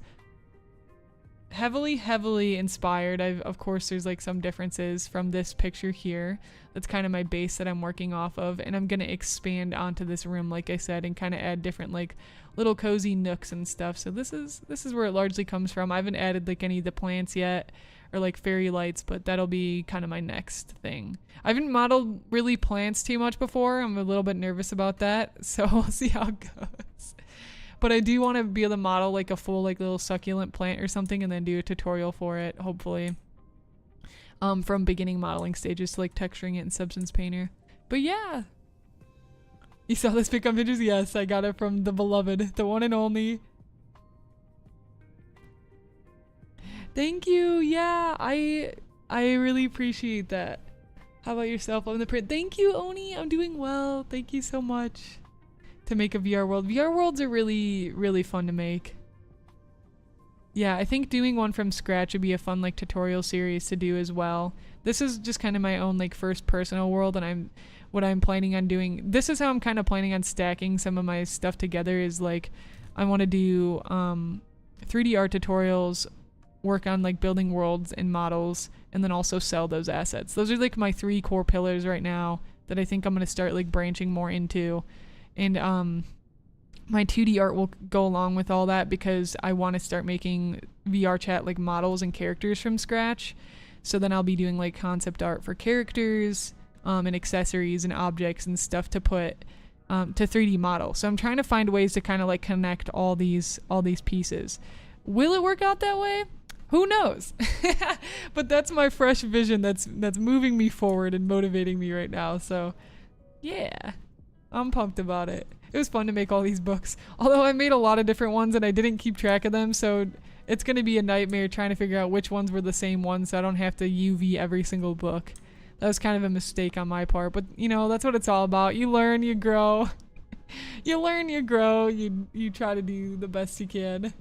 Heavily inspired. Of course, there's like some differences from this picture here. That's kind of my base that I'm working off of, and I'm gonna expand onto this room, like I said, and kind of add different like little cozy nooks and stuff. So this is where it largely comes from. I haven't added like any of the plants yet, or like fairy lights, but that'll be kind of my next thing. I haven't modeled really plants too much before. I'm a little bit nervous about that, so we'll see how it goes. But I do want to be able to model like a full like little succulent plant or something, and then do a tutorial for it, hopefully. From beginning modeling stages to like texturing it in Substance Painter. But yeah. You saw this pic on Pinterest? Yes, I got it from the beloved, the one and only. Thank you. Yeah, I really appreciate that. How about yourself on the print? Thank you, Oni. I'm doing well. Thank you so much. To make a VR world. VR worlds are really fun to make. Yeah, I think doing one from scratch would be a fun like tutorial series to do as well. This is just kind of my own like first personal world, and what I'm planning on doing. This is how I'm kind of planning on stacking some of my stuff together, is like I want to do 3D art tutorials, work on like building worlds and models, and then also sell those assets. Those are like my 3 core pillars right now that I think I'm going to start like branching more into. And my 2D art will go along with all that, because I want to start making VR chat like models and characters from scratch. So then I'll be doing like concept art for characters and accessories and objects and stuff to put to 3D model. So I'm trying to find ways to kind of like connect all these pieces. Will it work out that way? Who knows? But that's my fresh vision that's moving me forward and motivating me right now. So yeah. I'm pumped about it. It was fun to make all these books. Although I made a lot of different ones and I didn't keep track of them, so it's going to be a nightmare trying to figure out which ones were the same ones, so I don't have to UV every single book. That was kind of a mistake on my part, but you know, that's what it's all about. You learn, you grow. You learn, you grow. You try to do the best you can.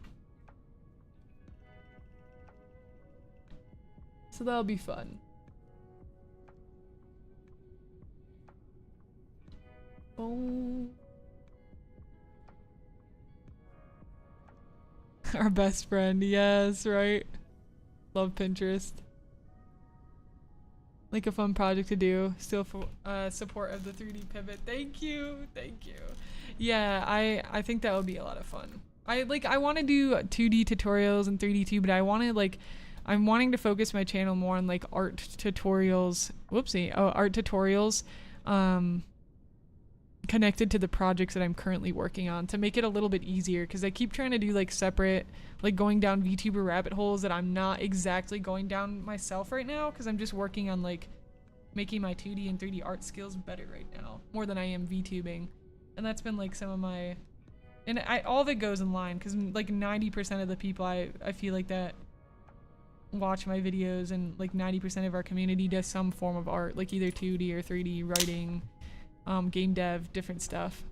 So that'll be fun. Oh. Our best friend, yes, right? Love Pinterest. Like a fun project to do. Still for support of the 3D pivot. Thank you. Yeah, I think that would be a lot of fun. I want to do 2D tutorials and 3D too, but I'm wanting to focus my channel more on like art tutorials. Art tutorials. Connected to the projects that I'm currently working on, to make it a little bit easier, because I keep trying to do like separate, like going down VTuber rabbit holes that I'm not exactly going down myself right now, because I'm just working on like making my 2D and 3D art skills better right now, more than I am VTubing. And that's been like some of my, and all of it goes in line, because like 90% of the people I feel like that watch my videos, and like 90% of our community does some form of art, like either 2D or 3D writing, game dev, different stuff.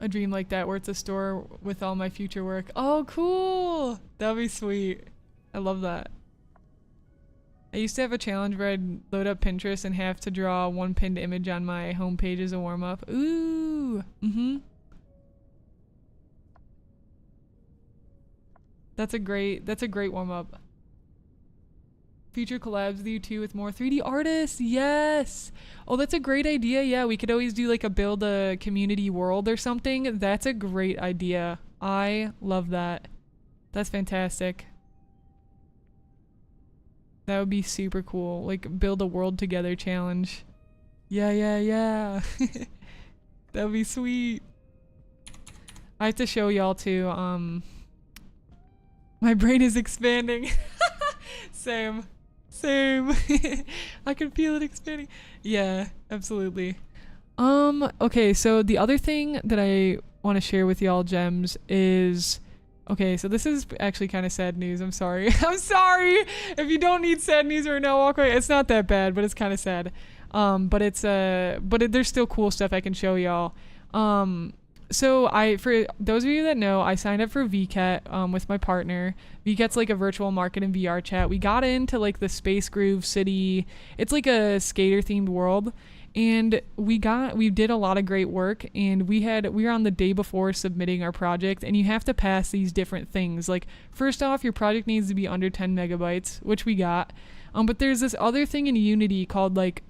A dream like that where it's a store with all my future work. Oh, cool! That'd be sweet. I love that. I used to have a challenge where I'd load up Pinterest and have to draw one pinned image on my homepage as a warm-up. Ooh! That's a great warm-up. Future collabs with you too, with more 3D artists. Yes. Oh, that's a great idea. Yeah, we could always do like build a community world or something. That's a great idea. I love that. That's fantastic. That would be super cool. Like build a world together challenge. Yeah. That would be sweet. I have to show y'all too. My brain is expanding. Same. I can feel it expanding. Yeah, absolutely. Okay, so the other thing that I want to share with y'all, gems, is... Okay, so this is actually kind of sad news. I'm sorry. I'm sorry! If you don't need sad news right now, walk away. It's not that bad, but it's kind of sad. There's still cool stuff I can show y'all. So for those of you that know, I signed up for 𝐒𝐞𝐑 with my partner. 𝐒𝐞𝐑's like a virtual market and VR chat. We got into like the Space Groove City. It's like a skater themed world. And we did a lot of great work, and we were on the day before submitting our project, and you have to pass these different things. Like, first off, your project needs to be under 10 megabytes, which we got. But there's this other thing in Unity called like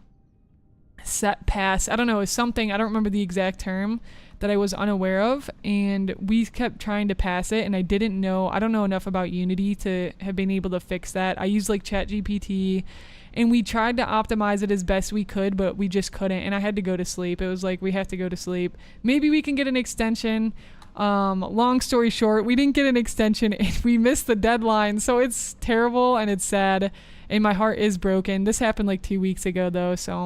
set pass. I don't know, it's something, I don't remember the exact term, that I was unaware of, and we kept trying to pass it, and I don't know enough about Unity to have been able to fix that. I used like ChatGPT, and we tried to optimize it as best we could, but we just couldn't, and I had to go to sleep. It was like, we have to go to sleep. Maybe we can get an extension. Long story short, we didn't get an extension, and we missed the deadline, so it's terrible, and it's sad, and my heart is broken. This happened like 2 weeks ago, though, so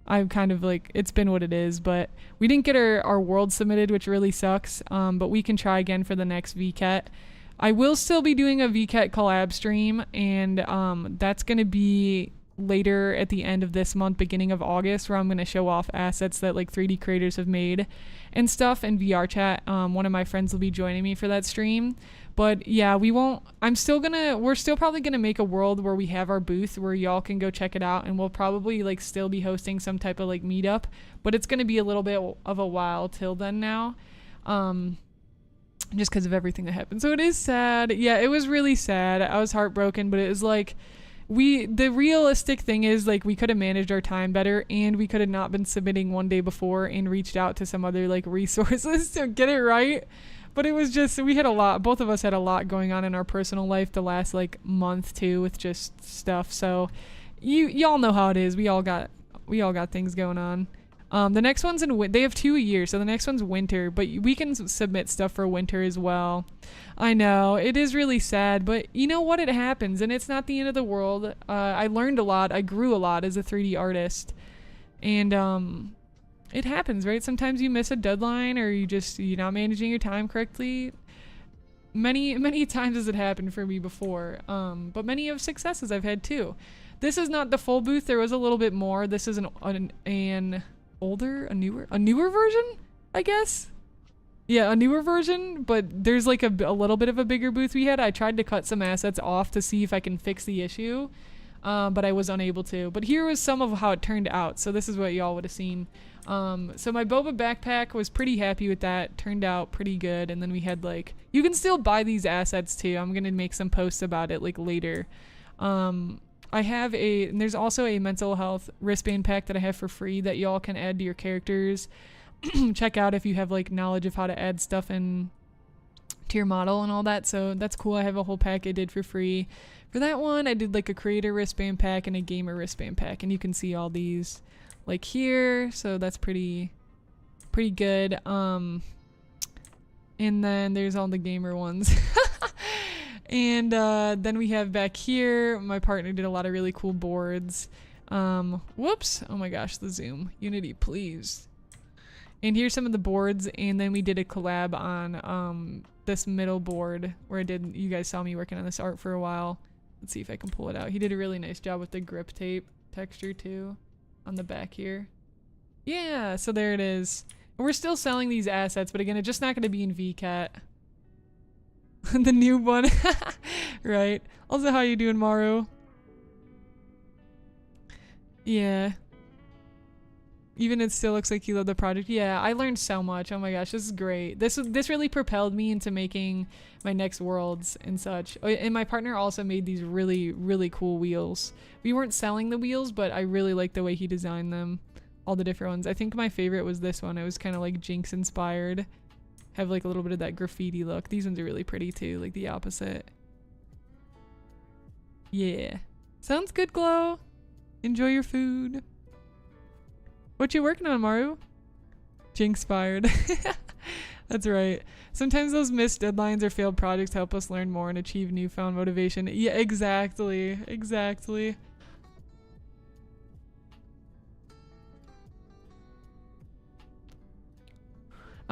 I'm kind of like, it's been what it is, but we didn't get our world submitted, which really sucks, but we can try again for the next 𝐒𝐞𝐑. I will still be doing a 𝐒𝐞𝐑 collab stream, and that's going to be later at the end of this month, beginning of August, where I'm going to show off assets that like 3D creators have made and stuff in VR chat. One of my friends will be joining me for that stream. But yeah, we're still probably gonna make a world where we have our booth where y'all can go check it out, and we'll probably like still be hosting some type of like meetup, but it's gonna be a little bit of a while till then now, just because of everything that happened. So it is sad. Yeah, it was really sad. I was heartbroken, but it was like, the realistic thing is like we could have managed our time better, and we could have not been submitting one day before and reached out to some other like resources to get it right. But it was just, both of us had a lot going on in our personal life the last like month too, with just stuff. So y'all know how it is. We all got things going on. The next one's they have 2 a year, so the next one's winter, but we can submit stuff for winter as well. I know, it is really sad, but you know what? It happens, and it's not the end of the world. I learned a lot. I grew a lot as a 3D artist, and it happens, right? Sometimes you miss a deadline, or you're not managing your time correctly. Many times has it happened for me before, but many of successes I've had too. This is not the full booth. There was a little bit more. This is a newer version, I guess. Yeah, a newer version, but there's like a little bit of a bigger booth we had. I tried to cut some assets off to see if I can fix the issue, but I was unable to. But here was some of how it turned out. So this is what y'all would have seen. So my boba backpack, was pretty happy with that. Turned out pretty good. And then we had like, you can still buy these assets too. I'm gonna make some posts about it like later. And there's also a mental health wristband pack that I have for free that y'all can add to your characters. Check out if you have like knowledge of how to add stuff in to your model and all that. So that's cool. I have a whole pack I did for free. For that one, I did like a creator wristband pack and a gamer wristband pack, and you can see all these like here. So that's pretty good. And then there's all the gamer ones. And then we have back here, my partner did a lot of really cool boards. Whoops. Oh my gosh, the zoom. Unity, please. And here's some of the boards, and then we did a collab on this middle board where you guys saw me working on this art for a while. Let's see if I can pull it out. He did a really nice job with the grip tape texture too on the back here. Yeah, so there it is. And we're still selling these assets, but again, it's just not going to be in 𝐒𝐞𝐑. The new one. Right. Also, how you doing, Maru? Yeah. Even it still looks like you love the project. Yeah, I learned so much. Oh my gosh, this is great. This really propelled me into making my next worlds and such. And my partner also made these really, really cool wheels. We weren't selling the wheels, but I really liked the way he designed them. All the different ones. I think my favorite was this one. It was kind of like Jinx inspired. Have like a little bit of that graffiti look. These ones are really pretty too, like the opposite. Yeah. Sounds good, Glow. Enjoy your food. What you working on, Maru? Jinx fired. That's right. Sometimes those missed deadlines or failed projects help us learn more and achieve newfound motivation. Yeah, exactly. Exactly.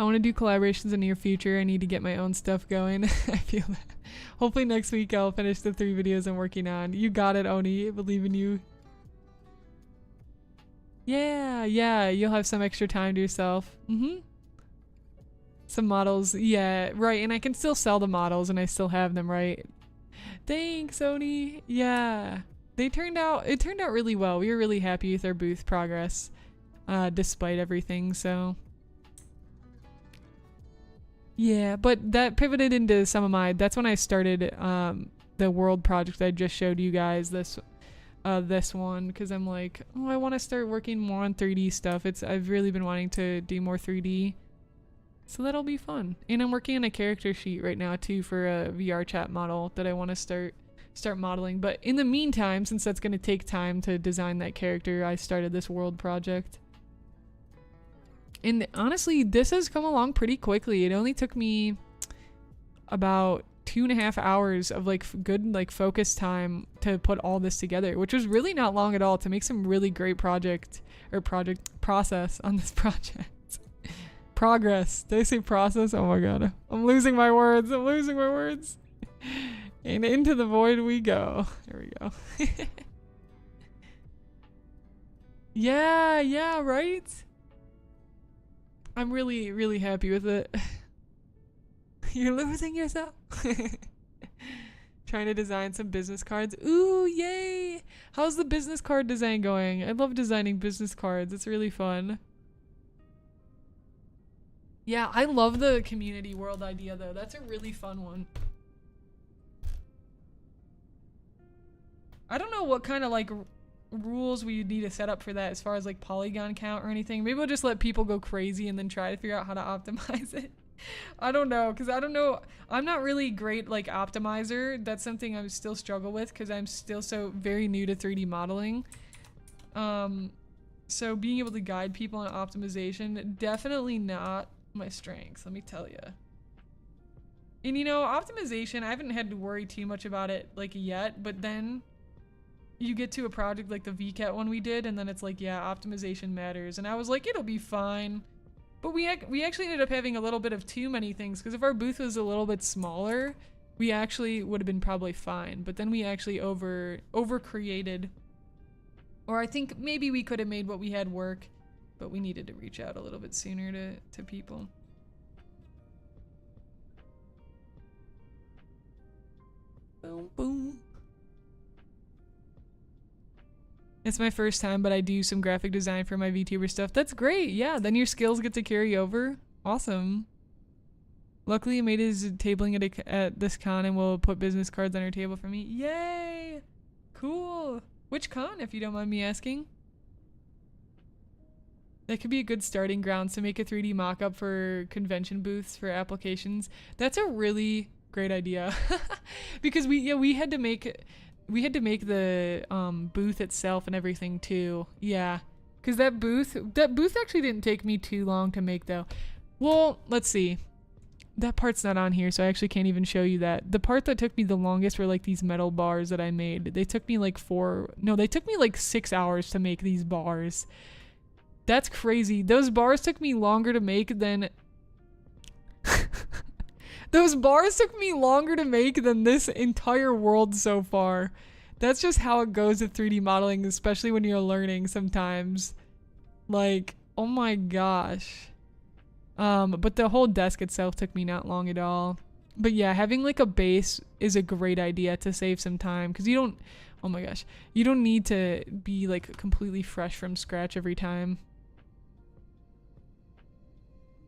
I want to do collaborations in the near future. I need to get my own stuff going. I feel that. Hopefully next week I'll finish the 3 videos I'm working on. You got it, Oni. I believe in you. Yeah, yeah. You'll have some extra time to yourself. Some models. Yeah, right. And I can still sell the models and I still have them, right? Thanks, Oni. Yeah. It turned out really well. We were really happy with our booth progress, despite everything, so. Yeah, but that pivoted into some of that's when I started the world project I just showed you guys, this one, because I'm like, oh, I want to start working more on 3D stuff. I've really been wanting to do more 3D, so that'll be fun. And I'm working on a character sheet right now too for a VR chat model that I want to start modeling. But in the meantime, since that's going to take time to design that character, I started this world project. And honestly, this has come along pretty quickly. It only took me about 2.5 hours of like good like focus time to put all this together, which was really not long at all to make some really great project process on this project. Progress. Did I say process? Oh my god. I'm losing my words. And into the void we go. There we go. Yeah, right? I'm really, really happy with it. You're losing yourself. Trying to design some business cards. Ooh, yay! How's the business card design going? I love designing business cards. It's really fun. Yeah, I love the community world idea though. That's a really fun one. I don't know what kind of like rules we need to set up for that as far as like polygon count or anything. Maybe we'll just let people go crazy and then try to figure out how to optimize it. I don't know, because I don't know. I'm not really great like optimizer. That's something I still struggle with because I'm still so very new to 3D modeling. So being able to guide people on optimization, definitely not my strengths, let me tell you. And you know, optimization, I haven't had to worry too much about it like yet, but then you get to a project like the VCAT one we did, and then it's like, yeah, optimization matters. And I was like, it'll be fine. But we actually ended up having a little bit of too many things, because if our booth was a little bit smaller, we actually would have been probably fine. But then we actually over created. Or I think maybe we could have made what we had work, but we needed to reach out a little bit sooner to people. Boom, boom. It's my first time, but I do some graphic design for my VTuber stuff. That's great. Yeah, then your skills get to carry over. Awesome. Luckily, Amada is tabling at this con and will put business cards on her table for me. Yay! Cool. Which con, if you don't mind me asking? That could be a good starting ground to make a 3D mock-up for convention booths for applications. That's a really great idea. Because we had to make the booth itself and everything too. Yeah, because that booth actually didn't take me too long to make though. Well, let's see. That part's not on here, so I actually can't even show you that. The part that took me the longest were like these metal bars that I made. They took me like 6 hours to make these bars. That's crazy. Those bars took me longer to make than those bars took me longer to make than this entire world so far. That's just how it goes with 3D modeling, especially when you're learning sometimes. Like, oh my gosh. But the whole desk itself took me not long at all. But yeah, having like a base is a great idea to save some time, because you don't, oh my gosh, you don't need to be like completely fresh from scratch every time.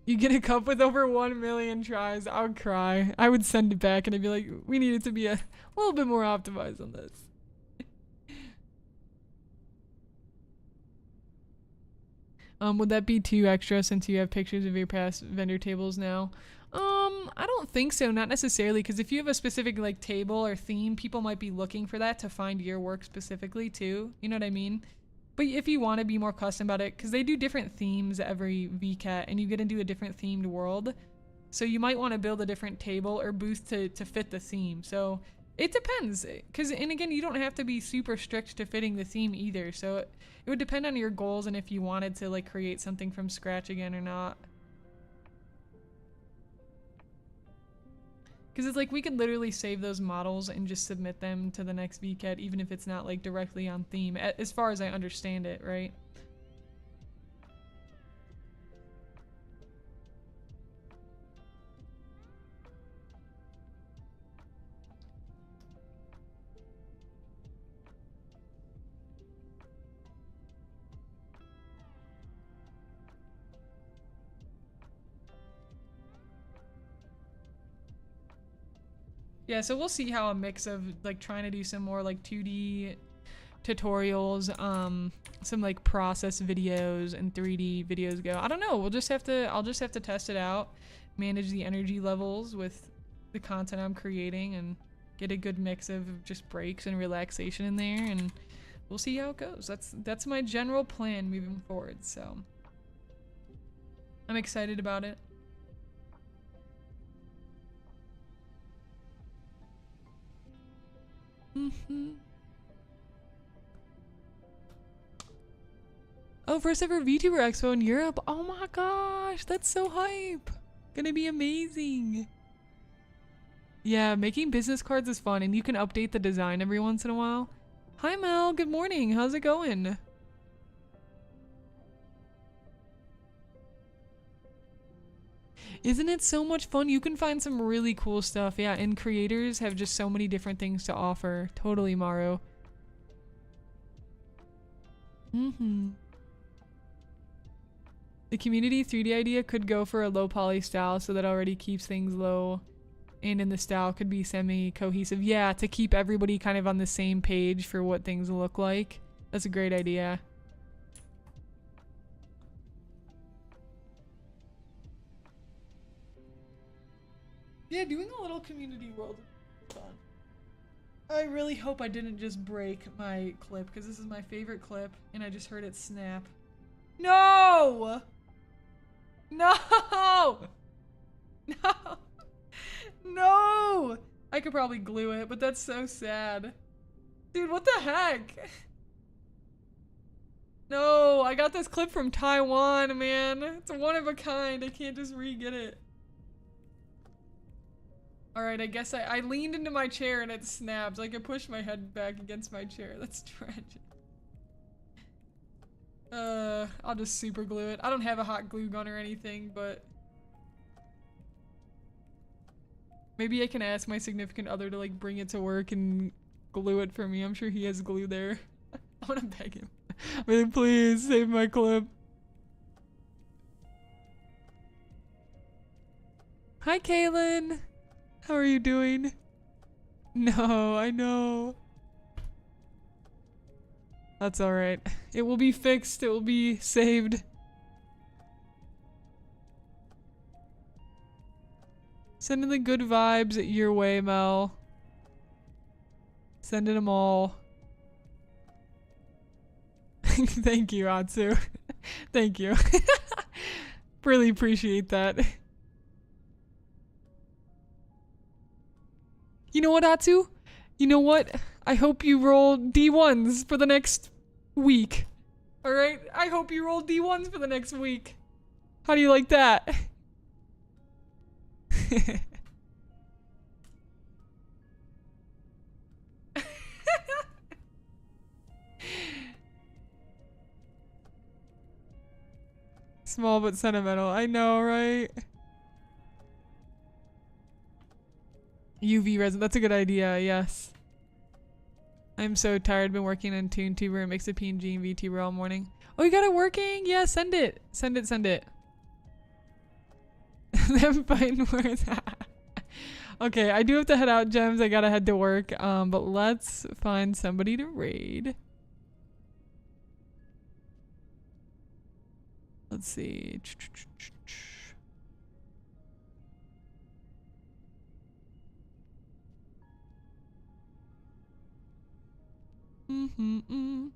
You get a cup with over 1 million tries, I would cry. I would send it back and I'd be like, we need it to be a little bit more optimized on this. Would that be too extra since you have pictures of your past vendor tables now? I don't think so, not necessarily, because if you have a specific like table or theme, people might be looking for that to find your work specifically too. You know what I mean? But if you want to be more custom about it, because they do different themes every VCAT, and you get into a different themed world, so you might want to build a different table or booth to fit the theme. So it depends, and again, you don't have to be super strict to fitting the theme either. So it would depend on your goals and if you wanted to like create something from scratch again or not. Because it's like we could literally save those models and just submit them to the next VCAT, even if it's not like directly on theme, as far as I understand it, right? Yeah, so we'll see how a mix of like trying to do some more like 2D tutorials, some like process videos and 3D videos go. I don't know. I'll just have to test it out, manage the energy levels with the content I'm creating and get a good mix of just breaks and relaxation in there, and we'll see how it goes. That's my general plan moving forward. So I'm excited about it. Oh, first ever VTuber Expo in Europe. Oh my gosh, that's so hype. Gonna be amazing. Yeah, making business cards is fun, and you can update the design every once in a while. Hi Mel, good morning. How's it going? Isn't it so much fun? You can find some really cool stuff. Yeah, and creators have just so many different things to offer. Totally, Maru. The community 3D idea could go for a low poly style, so that already keeps things low, and in the style could be semi-cohesive. Yeah, to keep everybody kind of on the same page for what things look like. That's a great idea. Yeah, doing a little community world is fun. I really hope I didn't just break my clip, because this is my favorite clip, and I just heard it snap. No! No! No! No! I could probably glue it, but that's so sad. Dude, what the heck? No, I got this clip from Taiwan, man. It's a one of a kind. I can't just re-get it. Alright, I guess I leaned into my chair and it snapped. Like I pushed my head back against my chair. That's tragic. I'll just super glue it. I don't have a hot glue gun or anything, but maybe I can ask my significant other to like bring it to work and glue it for me. I'm sure he has glue there. I wanna beg him. I mean, please save my clip. Hi, Kaylin. How are you doing? No, I know. That's alright. It will be fixed. It will be saved. Sending the good vibes your way, Mel. Sending them all. Thank you, Atsu. Thank you. Really appreciate that. You know what, Atsu? You know what? I hope you roll D1s for the next week. Alright? I hope you roll D1s for the next week. How do you like that? Small but sentimental. I know, right? UV resin. That's a good idea, yes. I'm so tired. Been working on ToonTuber and makes a PNG and VTuber all morning. Oh, you got it working? Yeah, send it. Send it, send it. Them fighting words. Okay, I do have to head out, Gems. I gotta head to work. But let's find somebody to raid. Let's see. I'm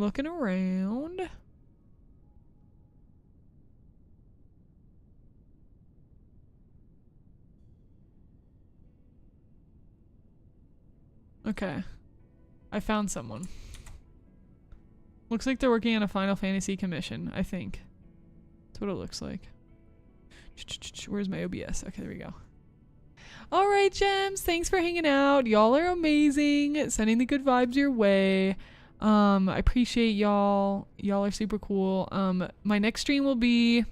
looking around. Okay. I found someone. Looks like they're working on a Final Fantasy commission, I think. That's what it looks like. Where's my OBS? Okay, there we go. Alright, gems. Thanks for hanging out. Y'all are amazing. Sending the good vibes your way. I appreciate y'all. Y'all are super cool. My next stream will be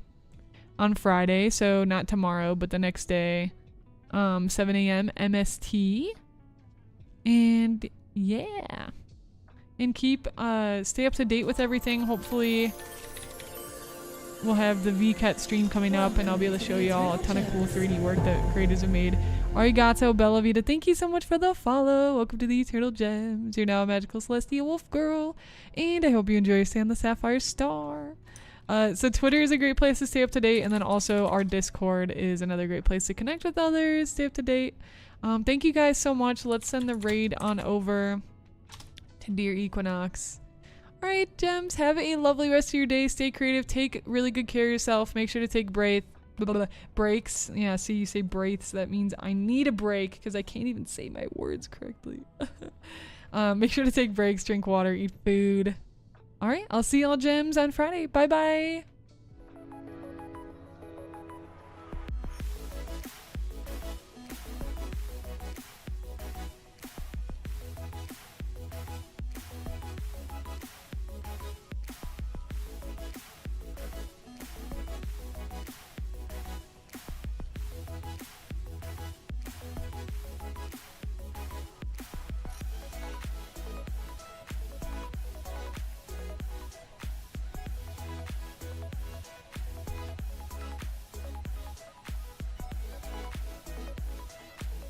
on Friday, so not tomorrow, but the next day. 7 a.m. MST. And yeah. And stay up to date with everything. Hopefully we'll have the VCAT stream coming up and I'll be able to show y'all a ton of cool 3D work that creators have made. Arigato, Bella Vita, thank you so much for the follow. Welcome to the Eternal Gems. You're now a magical celestial wolf girl. And I hope you enjoy your stay on the Sapphire Star. So Twitter is a great place to stay up to date. And then also our Discord is another great place to connect with others, stay up to date. Thank you guys so much. Let's send the raid on over to Dear Equinox. Alright, gems, have a lovely rest of your day. Stay creative. Take really good care of yourself. Make sure to take breaks. Yeah, see, you say breaks. That means I need a break because I can't even say my words correctly. Make sure to take breaks, drink water, eat food. Alright, I'll see y'all, gems, on Friday. Bye-bye.